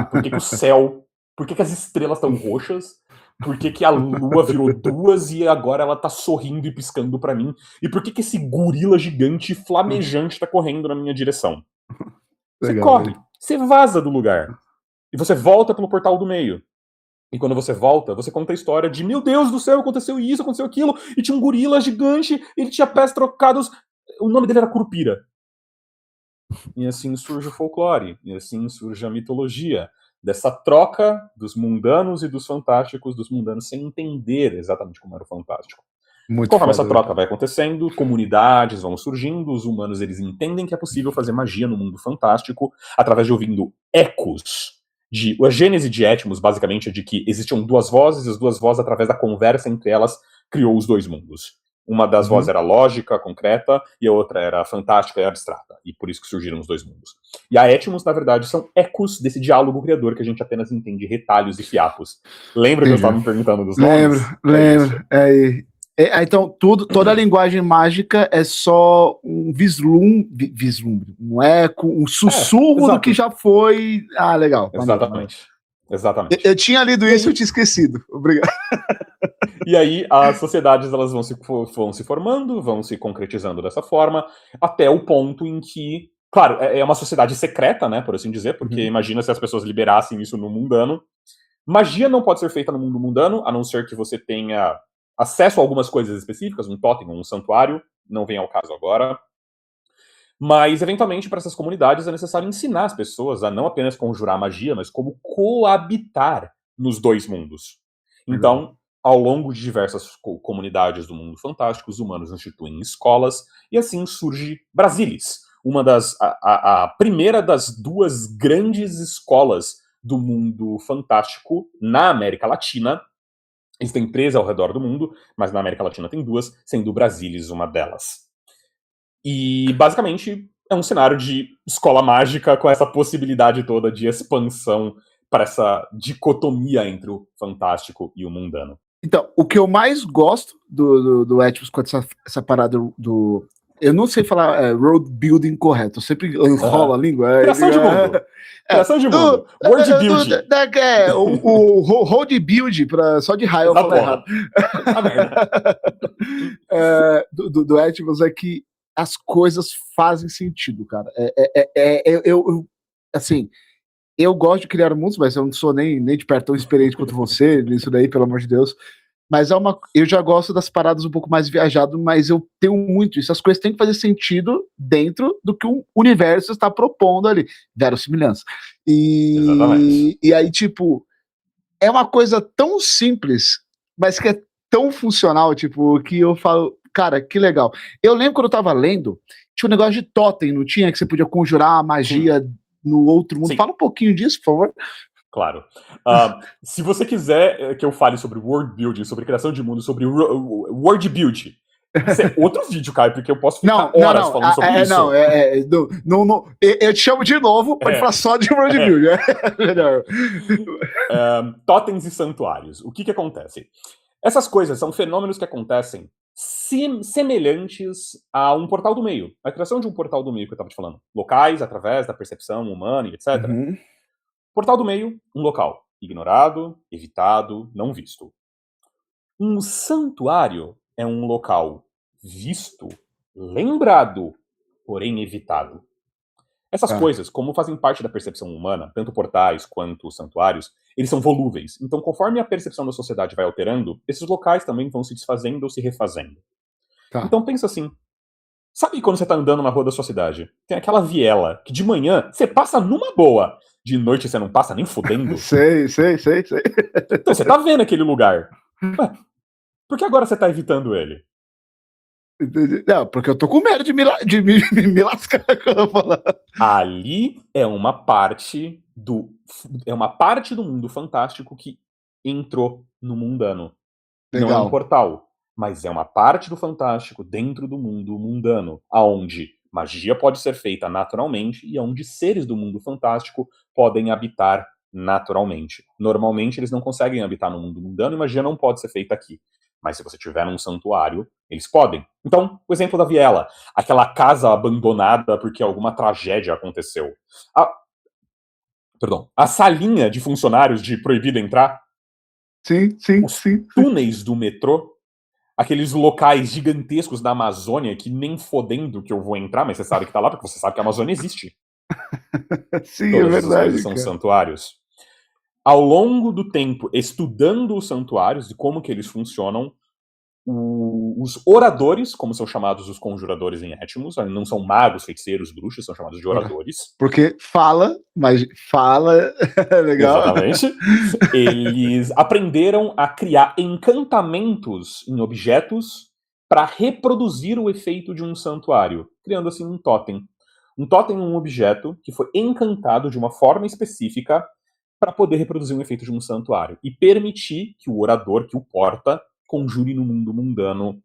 Por que o céu, por que as estrelas estão roxas? Por que a lua virou duas e agora ela tá sorrindo e piscando pra mim? E por que esse gorila gigante flamejante tá correndo na minha direção? Você Legal, corre, velho. você vaza do lugar. E você volta pelo portal do meio. E quando você volta, você conta a história de meu Deus do céu, aconteceu isso, aconteceu aquilo, e tinha um gorila gigante, ele tinha pés trocados. O nome dele era Curupira. E assim surge o folclore, e assim surge a mitologia, dessa troca dos mundanos e dos fantásticos, dos mundanos sem entender exatamente como era o fantástico. Muito Conforme essa foda, troca velho. vai acontecendo, comunidades vão surgindo, os humanos eles entendem que é possível fazer magia no mundo fantástico através de ouvindo ecos. A gênese de Etmos, basicamente, é de que existiam duas vozes, e as duas vozes, através da conversa entre elas, criou os dois mundos. Uma das vozes era lógica, concreta, e a outra era fantástica e abstrata. E por isso que surgiram os dois mundos. E a Etmos, na verdade, são ecos desse diálogo criador que a gente apenas entende retalhos e fiapos. Lembra que eu estava Entendi. me perguntando dos Lembro, nomes? É isso. lembro. Então, toda a linguagem mágica é só um vislumbre, um eco, um sussurro do que Exato. já foi. Ah, legal. Maneiro, maneiro. Exatamente. Exatamente. Eu tinha lido isso e eu tinha esquecido. Obrigado. E aí as sociedades elas vão se formando, vão se concretizando dessa forma, até o ponto em que, claro, é uma sociedade secreta, né, por assim dizer, porque imagina se as pessoas liberassem isso no mundano. Magia não pode ser feita no mundo mundano, a não ser que você tenha acesso a algumas coisas específicas, um totem, um santuário, não vem ao caso agora. Mas, eventualmente, para essas comunidades é necessário ensinar as pessoas a não apenas conjurar magia, mas como coabitar nos dois mundos. Legal. Então, ao longo de diversas comunidades do mundo fantástico, os humanos instituem escolas, e assim surge Brasilis, a primeira das duas grandes escolas do mundo fantástico na América Latina. Existem três ao redor do mundo, mas na América Latina tem duas, sendo Brasilis uma delas. E, basicamente, é um cenário de escola mágica com essa possibilidade toda de expansão para essa dicotomia entre o fantástico e o mundano. Então, o que eu mais gosto do Etmos com essa parada do. Eu não sei falar road building correto, eu sempre enrolo a língua. Criação de mundo. Criação de mundo. World building. O road build, só de raio eu falo errado. A merda. Do Etmos é que as coisas fazem sentido, cara. Assim, eu gosto de criar mundos, mas eu não sou nem de perto tão experiente quanto você nisso daí, pelo amor de Deus. Mas eu já gosto das paradas um pouco mais viajado, mas eu tenho muito isso. As coisas têm que fazer sentido dentro do que o universo está propondo ali. Verossimilhança. Exatamente. E aí, tipo, é uma coisa tão simples, mas que é tão funcional, tipo, que eu falo, cara, que legal. Eu lembro quando eu tava lendo, tinha um negócio de totem, não tinha? Que você podia conjurar a magia no outro mundo. Sim. Fala um pouquinho disso, por favor. Claro. Se você quiser que eu fale sobre world building, sobre criação de mundo, sobre world building, isso é outro vídeo, Caio, porque eu posso ficar horas falando sobre isso. Eu te chamo de novo, pode falar só de world building. Totens e santuários. O que acontece? Essas coisas são fenômenos que acontecem semelhantes a um portal do meio. A criação de um portal do meio que eu estava te falando. Locais, através da percepção humana e etc. Portal do meio, um local. Ignorado, evitado, não visto. Um santuário é um local visto, lembrado, porém evitado. Essas coisas, como fazem parte da percepção humana, tanto portais quanto santuários, eles são volúveis. Então, conforme a percepção da sociedade vai alterando, esses locais também vão se desfazendo ou se refazendo. Então, pensa assim. Sabe quando você tá andando na rua da sua cidade? Tem aquela viela que de manhã você passa numa boa. De noite você não passa nem fudendo? Sei. Então, você tá vendo aquele lugar. Ué, por que agora você tá evitando ele? Não, porque eu tô com medo de me lascar. Ali é uma parte do mundo fantástico que entrou no mundano. Legal. Não é um portal, mas é uma parte do fantástico dentro do mundo mundano, aonde magia pode ser feita naturalmente e onde seres do mundo fantástico podem habitar naturalmente. Normalmente eles não conseguem habitar no mundo mundano e magia não pode ser feita aqui. Mas se você tiver num santuário, eles podem. Então, o exemplo da viela. Aquela casa abandonada porque alguma tragédia aconteceu. A salinha de funcionários de proibido entrar. Sim, sim, Os sim. túneis do metrô, aqueles locais gigantescos da Amazônia que nem fodendo que eu vou entrar, mas você sabe que tá lá, porque você sabe que a Amazônia existe. Sim, é Todas essas coisas verdade, são cara. santuários. Ao longo do tempo, estudando os santuários e como que eles funcionam, os oradores, como são chamados os conjuradores em Etmos, não são magos, feiticeiros, bruxos, são chamados de oradores. Porque fala, mas fala. Legal. Exatamente. Eles aprenderam a criar encantamentos em objetos para reproduzir o efeito de um santuário, criando assim um totem. Um totem é um objeto que foi encantado de uma forma específica para poder reproduzir um efeito de um santuário e permitir que o orador, que o porta, conjure no mundo mundano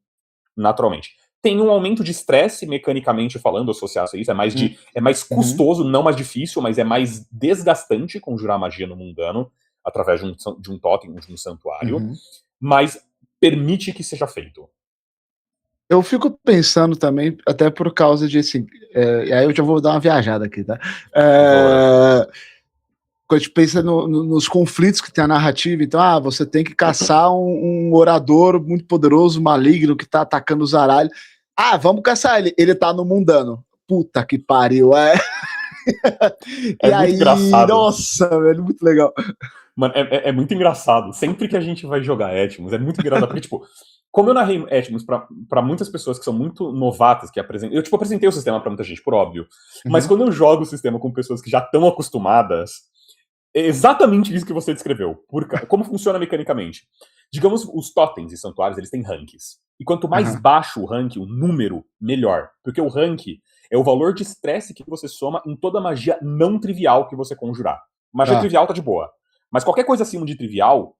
naturalmente. Tem um aumento de estresse, mecanicamente falando, associado a isso. É mais custoso, não mais difícil, mas é mais desgastante conjurar magia no mundano através de um totem, de um santuário. Mas permite que seja feito. Eu fico pensando também, até por causa de assim, e aí eu já vou dar uma viajada aqui, tá? Quando a gente pensa nos conflitos que tem a narrativa, então, você tem que caçar um orador muito poderoso, maligno, que tá atacando o zaralho. Vamos caçar ele. Ele tá no mundano. Puta que pariu, É E muito aí, engraçado. nossa, velho, muito legal. Mano, é muito engraçado. Sempre que a gente vai jogar Etmos, é muito engraçado. Porque, tipo, como eu narrei Etmos pra muitas pessoas que são muito novatas, que apresentam. Eu, tipo, apresentei o sistema pra muita gente, por óbvio. Mas quando eu jogo o sistema com pessoas que já estão acostumadas, é exatamente isso que você descreveu. Como funciona mecanicamente? Digamos, os totens e santuários, eles têm ranks. E quanto mais baixo o rank, o número, melhor. Porque o rank é o valor de estresse que você soma em toda magia não trivial que você conjurar. Magia trivial tá de boa. Mas qualquer coisa acima de trivial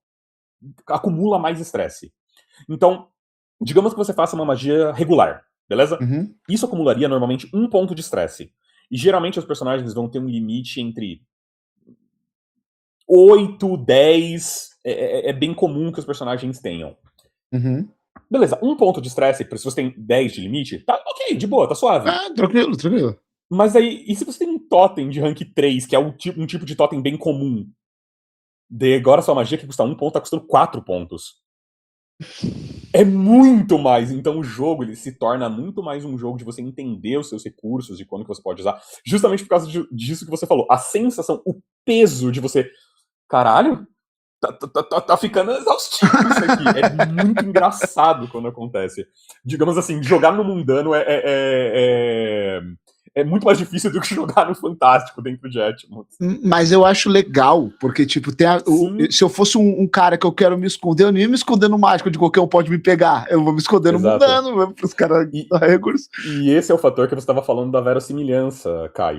acumula mais estresse. Então, digamos que você faça uma magia regular, beleza? Isso acumularia normalmente 1 ponto de estresse. E geralmente os personagens vão ter um limite entre 8, 10. É bem comum que os personagens tenham. Beleza, 1 ponto de estresse, se você tem 10 de limite, tá ok, de boa, tá suave. Tranquilo, tranquilo. Mas aí, e se você tem um totem de rank 3, que é um tipo de totem bem comum? Daí agora sua magia que custa 1 ponto tá custando 4 pontos. É muito mais. Então o jogo ele se torna muito mais um jogo de você entender os seus recursos e quando que você pode usar. Justamente por causa disso que você falou. A sensação, o peso de você. Caralho, tá ficando exaustivo isso aqui. É muito engraçado quando acontece. Digamos assim, jogar no mundano é muito mais difícil do que jogar no Fantástico dentro de Etmos. Mas eu acho legal, porque, tipo, se eu fosse um cara que eu quero me esconder, eu não ia me esconder no mágico de qualquer um pode me pegar. Eu vou me esconder no mundano, pros caras dar recursos. E esse é o fator que você estava falando da verossimilhança, Caio.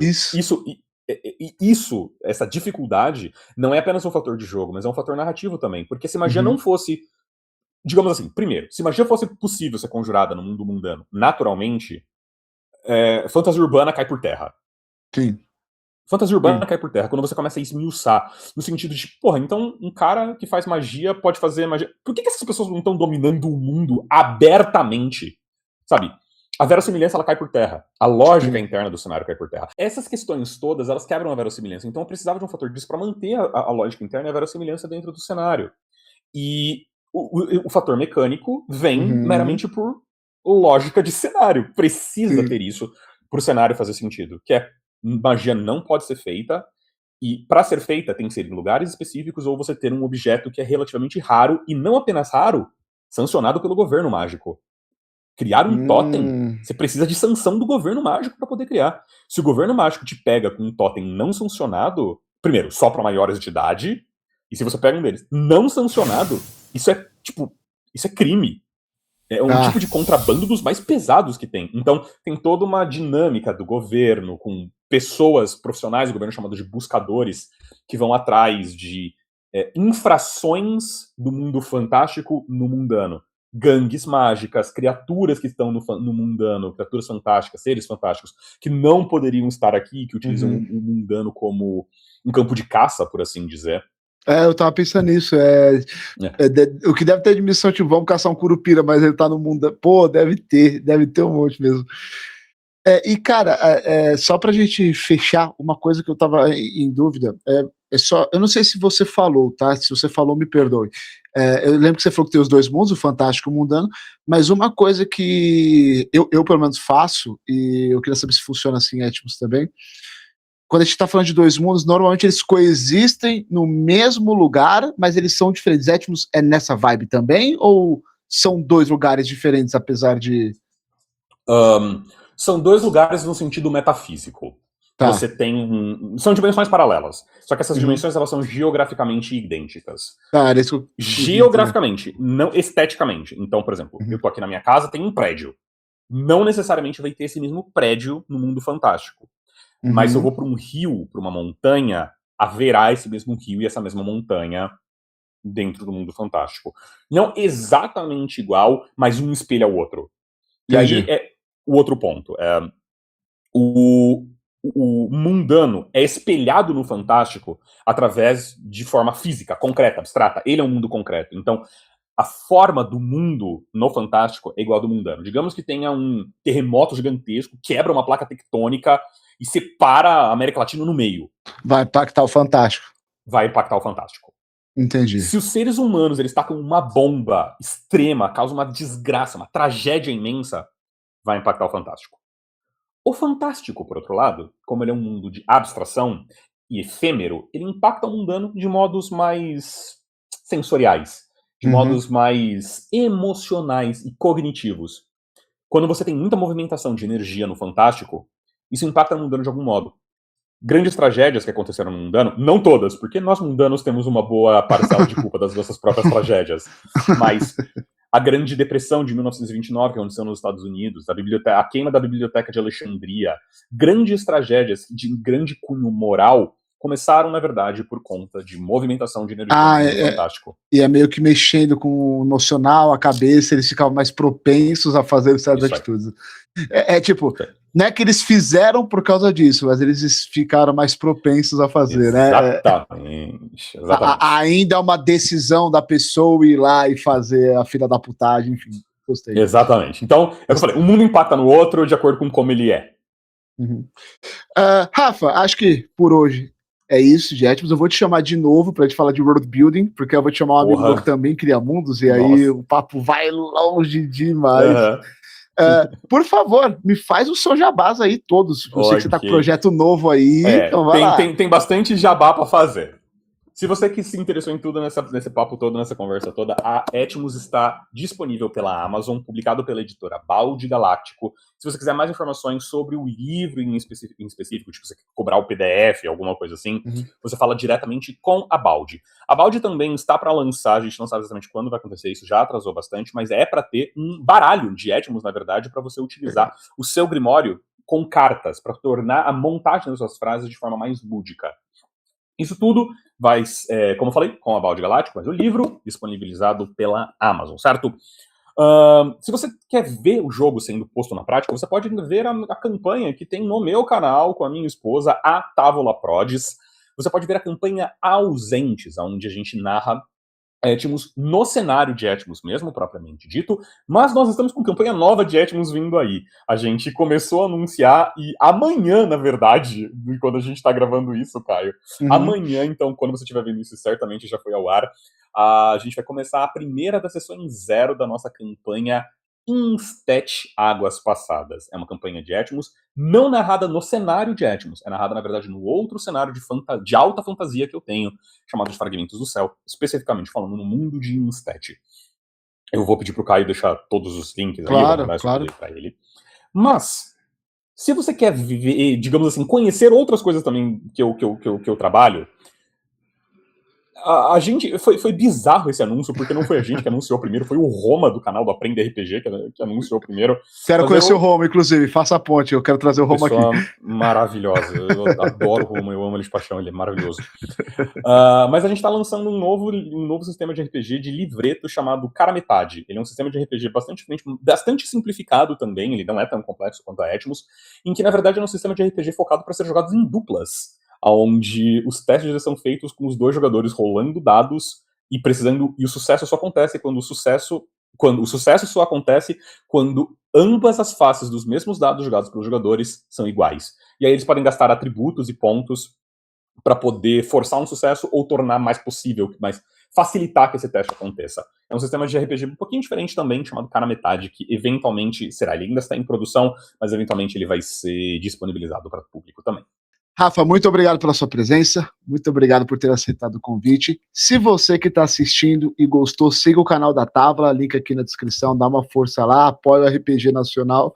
Isso, essa dificuldade, não é apenas um fator de jogo, mas é um fator narrativo também. Porque se magia não fosse. Digamos assim, primeiro, se magia fosse possível ser conjurada no mundo mundano naturalmente, fantasia urbana cai por terra. Sim. Fantasia urbana cai por terra quando você começa a esmiuçar. No sentido de, porra, então um cara que faz magia pode fazer magia. Por que essas pessoas não estão dominando o mundo abertamente? Sabe? A verossimilhança ela cai por terra. A lógica interna do cenário cai por terra. Essas questões todas, elas quebram a verossimilhança. Então eu precisava de um fator disso para manter a lógica interna e a verossimilhança dentro do cenário. E o fator mecânico vem meramente por lógica de cenário. Precisa ter isso pro cenário fazer sentido. Que é, magia não pode ser feita, e para ser feita tem que ser em lugares específicos ou você ter um objeto que é relativamente raro, e não apenas raro, sancionado pelo governo mágico. Criar um totem, você precisa de sanção do governo mágico para poder criar. Se o governo mágico te pega com um totem não sancionado, primeiro, só para maiores de idade, e se você pega um deles não sancionado, isso é crime. É um tipo de contrabando dos mais pesados que tem. Então, tem toda uma dinâmica do governo, com pessoas profissionais do governo chamadas de buscadores, que vão atrás de infrações do mundo fantástico no mundano. Gangues mágicas, criaturas que estão no mundano, criaturas fantásticas, seres fantásticos, que não poderiam estar aqui, que utilizam o mundano como um campo de caça, por assim dizer. Eu tava pensando nisso. O que deve ter de missão, tipo, vamos caçar um curupira, mas ele tá no mundo. Pô, deve ter um monte mesmo. E, cara, só pra gente fechar, uma coisa que eu tava em dúvida, eu não sei se você falou, tá? Se você falou, me perdoe. Eu lembro que você falou que tem os dois mundos, o fantástico e o mundano, mas uma coisa que eu pelo menos faço, e eu queria saber se funciona assim em Etmos também, quando a gente está falando de dois mundos, normalmente eles coexistem no mesmo lugar, mas eles são diferentes. Etmos é nessa vibe também, ou são dois lugares diferentes, apesar de... São dois lugares no sentido metafísico. Tá. Você tem... São dimensões paralelas. Só que essas dimensões, elas são geograficamente idênticas. Tá, era isso que eu... Geograficamente, não esteticamente. Então, por exemplo, eu tô aqui na minha casa, tem um prédio. Não necessariamente vai ter esse mesmo prédio no mundo fantástico. Mas se eu vou para um rio, para uma montanha, haverá esse mesmo rio e essa mesma montanha dentro do mundo fantástico. Não exatamente igual, mas um espelha o outro. Entendi. E aí é o outro ponto. O mundano é espelhado no fantástico através de forma física, concreta, abstrata. Ele é um mundo concreto. Então, a forma do mundo no fantástico é igual ao do mundano. Digamos que tenha um terremoto gigantesco, quebra uma placa tectônica e separa a América Latina no meio. Vai impactar o fantástico. Vai impactar o fantástico. Entendi. Se os seres humanos eles tacam uma bomba extrema, causa uma desgraça, uma tragédia imensa, vai impactar o fantástico. O fantástico, por outro lado, como ele é um mundo de abstração e efêmero, ele impacta o mundano de modos mais sensoriais, de modos mais emocionais e cognitivos. Quando você tem muita movimentação de energia no fantástico, isso impacta o mundano de algum modo. Grandes tragédias que aconteceram no mundano, não todas, porque nós mundanos temos uma boa parcela de culpa das nossas próprias tragédias, mas a Grande Depressão de 1929, que aconteceu nos Estados Unidos, a queima da Biblioteca de Alexandria, grandes tragédias de grande cunho moral começaram, na verdade, por conta de movimentação de energia no fantástico. E é meio que mexendo com o emocional, a cabeça, eles ficavam mais propensos a fazer certas atitudes. Tipo, não é que eles fizeram por causa disso, mas eles ficaram mais propensos a fazer, exatamente, né? Ainda é uma decisão da pessoa ir lá e fazer a fila da putagem, enfim. Gostei. Exatamente. Então, eu falei, um mundo impacta no outro de acordo com como ele é. Rafa, acho que por hoje é isso de Etmos. Eu vou te chamar de novo pra gente falar de world building, porque eu vou te chamar um amigo meu que também cria mundos, e aí o papo vai longe demais. Por favor, me faz o seu jabás aí todos. Eu sei que você tá com projeto novo aí, então vai lá. Tem bastante jabá pra fazer. Se você que se interessou em tudo nesse papo todo, nessa conversa toda, a Etmos está disponível pela Amazon, publicado pela editora Balde Galáctico. Se você quiser mais informações sobre o livro em específico, tipo, você quer cobrar o PDF, alguma coisa assim, você fala diretamente com a Balde. A Balde também está para lançar, a gente não sabe exatamente quando vai acontecer isso, já atrasou bastante, mas é para ter um baralho de Etmos, na verdade, para você utilizar o seu Grimório com cartas, para tornar a montagem das suas frases de forma mais lúdica. Isso tudo vai, como eu falei, com a Balde Galáctico, mas o livro disponibilizado pela Amazon, certo? Se você quer ver o jogo sendo posto na prática, você pode ver a campanha que tem no meu canal com a minha esposa, a Távola Prodes. Você pode ver a campanha Ausentes, onde a gente narra Etmos no cenário de Etmos mesmo, propriamente dito, mas nós estamos com campanha nova de Etmos vindo aí. A gente começou a anunciar, e amanhã, na verdade, quando a gente está gravando isso, Caio, amanhã, então, quando você estiver vendo isso, certamente já foi ao ar, a gente vai começar a primeira das sessões 0 da nossa campanha Instet Águas Passadas. É uma campanha de Etmos, não narrada no cenário de Etmos, é narrada, na verdade, no outro cenário de alta fantasia que eu tenho, chamado de Fragmentos do Céu, especificamente falando no mundo de Instet. Eu vou pedir pro Caio deixar todos os links claro, aí, claro. Pra ele. Mas, se você quer viver, digamos assim, conhecer outras coisas também que eu trabalho, a gente, foi bizarro esse anúncio, porque não foi a gente que anunciou primeiro, foi o Roma do canal do Aprende RPG que anunciou primeiro. Quero conhecer o Roma, inclusive, faça a ponte, eu quero trazer o Roma aqui. Maravilhosa, eu adoro o Roma, eu amo ele de paixão, ele é maravilhoso. Mas a gente tá lançando um novo sistema de RPG de livreto chamado Cara Metade. Ele é um sistema de RPG bastante simplificado também, ele não é tão complexo quanto a Etmos, em que na verdade é um sistema de RPG focado para ser jogado em duplas, onde os testes são feitos com os dois jogadores rolando dados e o sucesso só acontece quando o sucesso só acontece quando ambas as faces dos mesmos dados jogados pelos jogadores são iguais. E aí eles podem gastar atributos e pontos para poder forçar um sucesso ou tornar mais possível, mais facilitar que esse teste aconteça. É um sistema de RPG um pouquinho diferente também, chamado Cara Metade, que eventualmente será, ele ainda está em produção, mas eventualmente ele vai ser disponibilizado para o público também. Rafa, muito obrigado pela sua presença, muito obrigado por ter aceitado o convite. Se você que está assistindo e gostou, siga o canal da Távola, link aqui na descrição, dá uma força lá, apoia o RPG Nacional.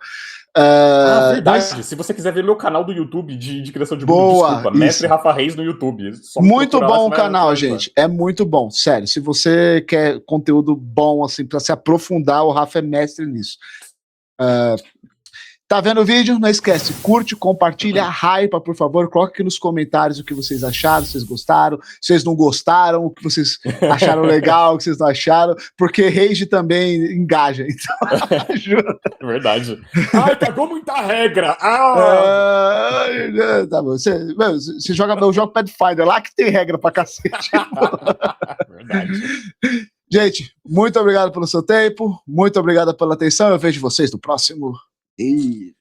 Verdade, se você quiser ver meu canal do YouTube de criação de mundo, boa, desculpa, Mestre Rafa Reis no YouTube. Muito bom o canal, gente, é muito bom, sério, se você quer conteúdo bom, assim, para se aprofundar, o Rafa é mestre nisso. Tá vendo o vídeo? Não esquece, curte, compartilha, hypa, por favor, coloca aqui nos comentários o que vocês acharam, se vocês gostaram, se vocês não gostaram, o que vocês acharam legal, o que vocês não acharam, porque rage também engaja, então ajuda. Verdade. Ai, cagou muita regra! Tá bom, você joga, eu jogo Pathfinder, lá que tem regra pra cacete. Verdade. Gente, muito obrigado pelo seu tempo, muito obrigado pela atenção, eu vejo vocês no próximo vídeo.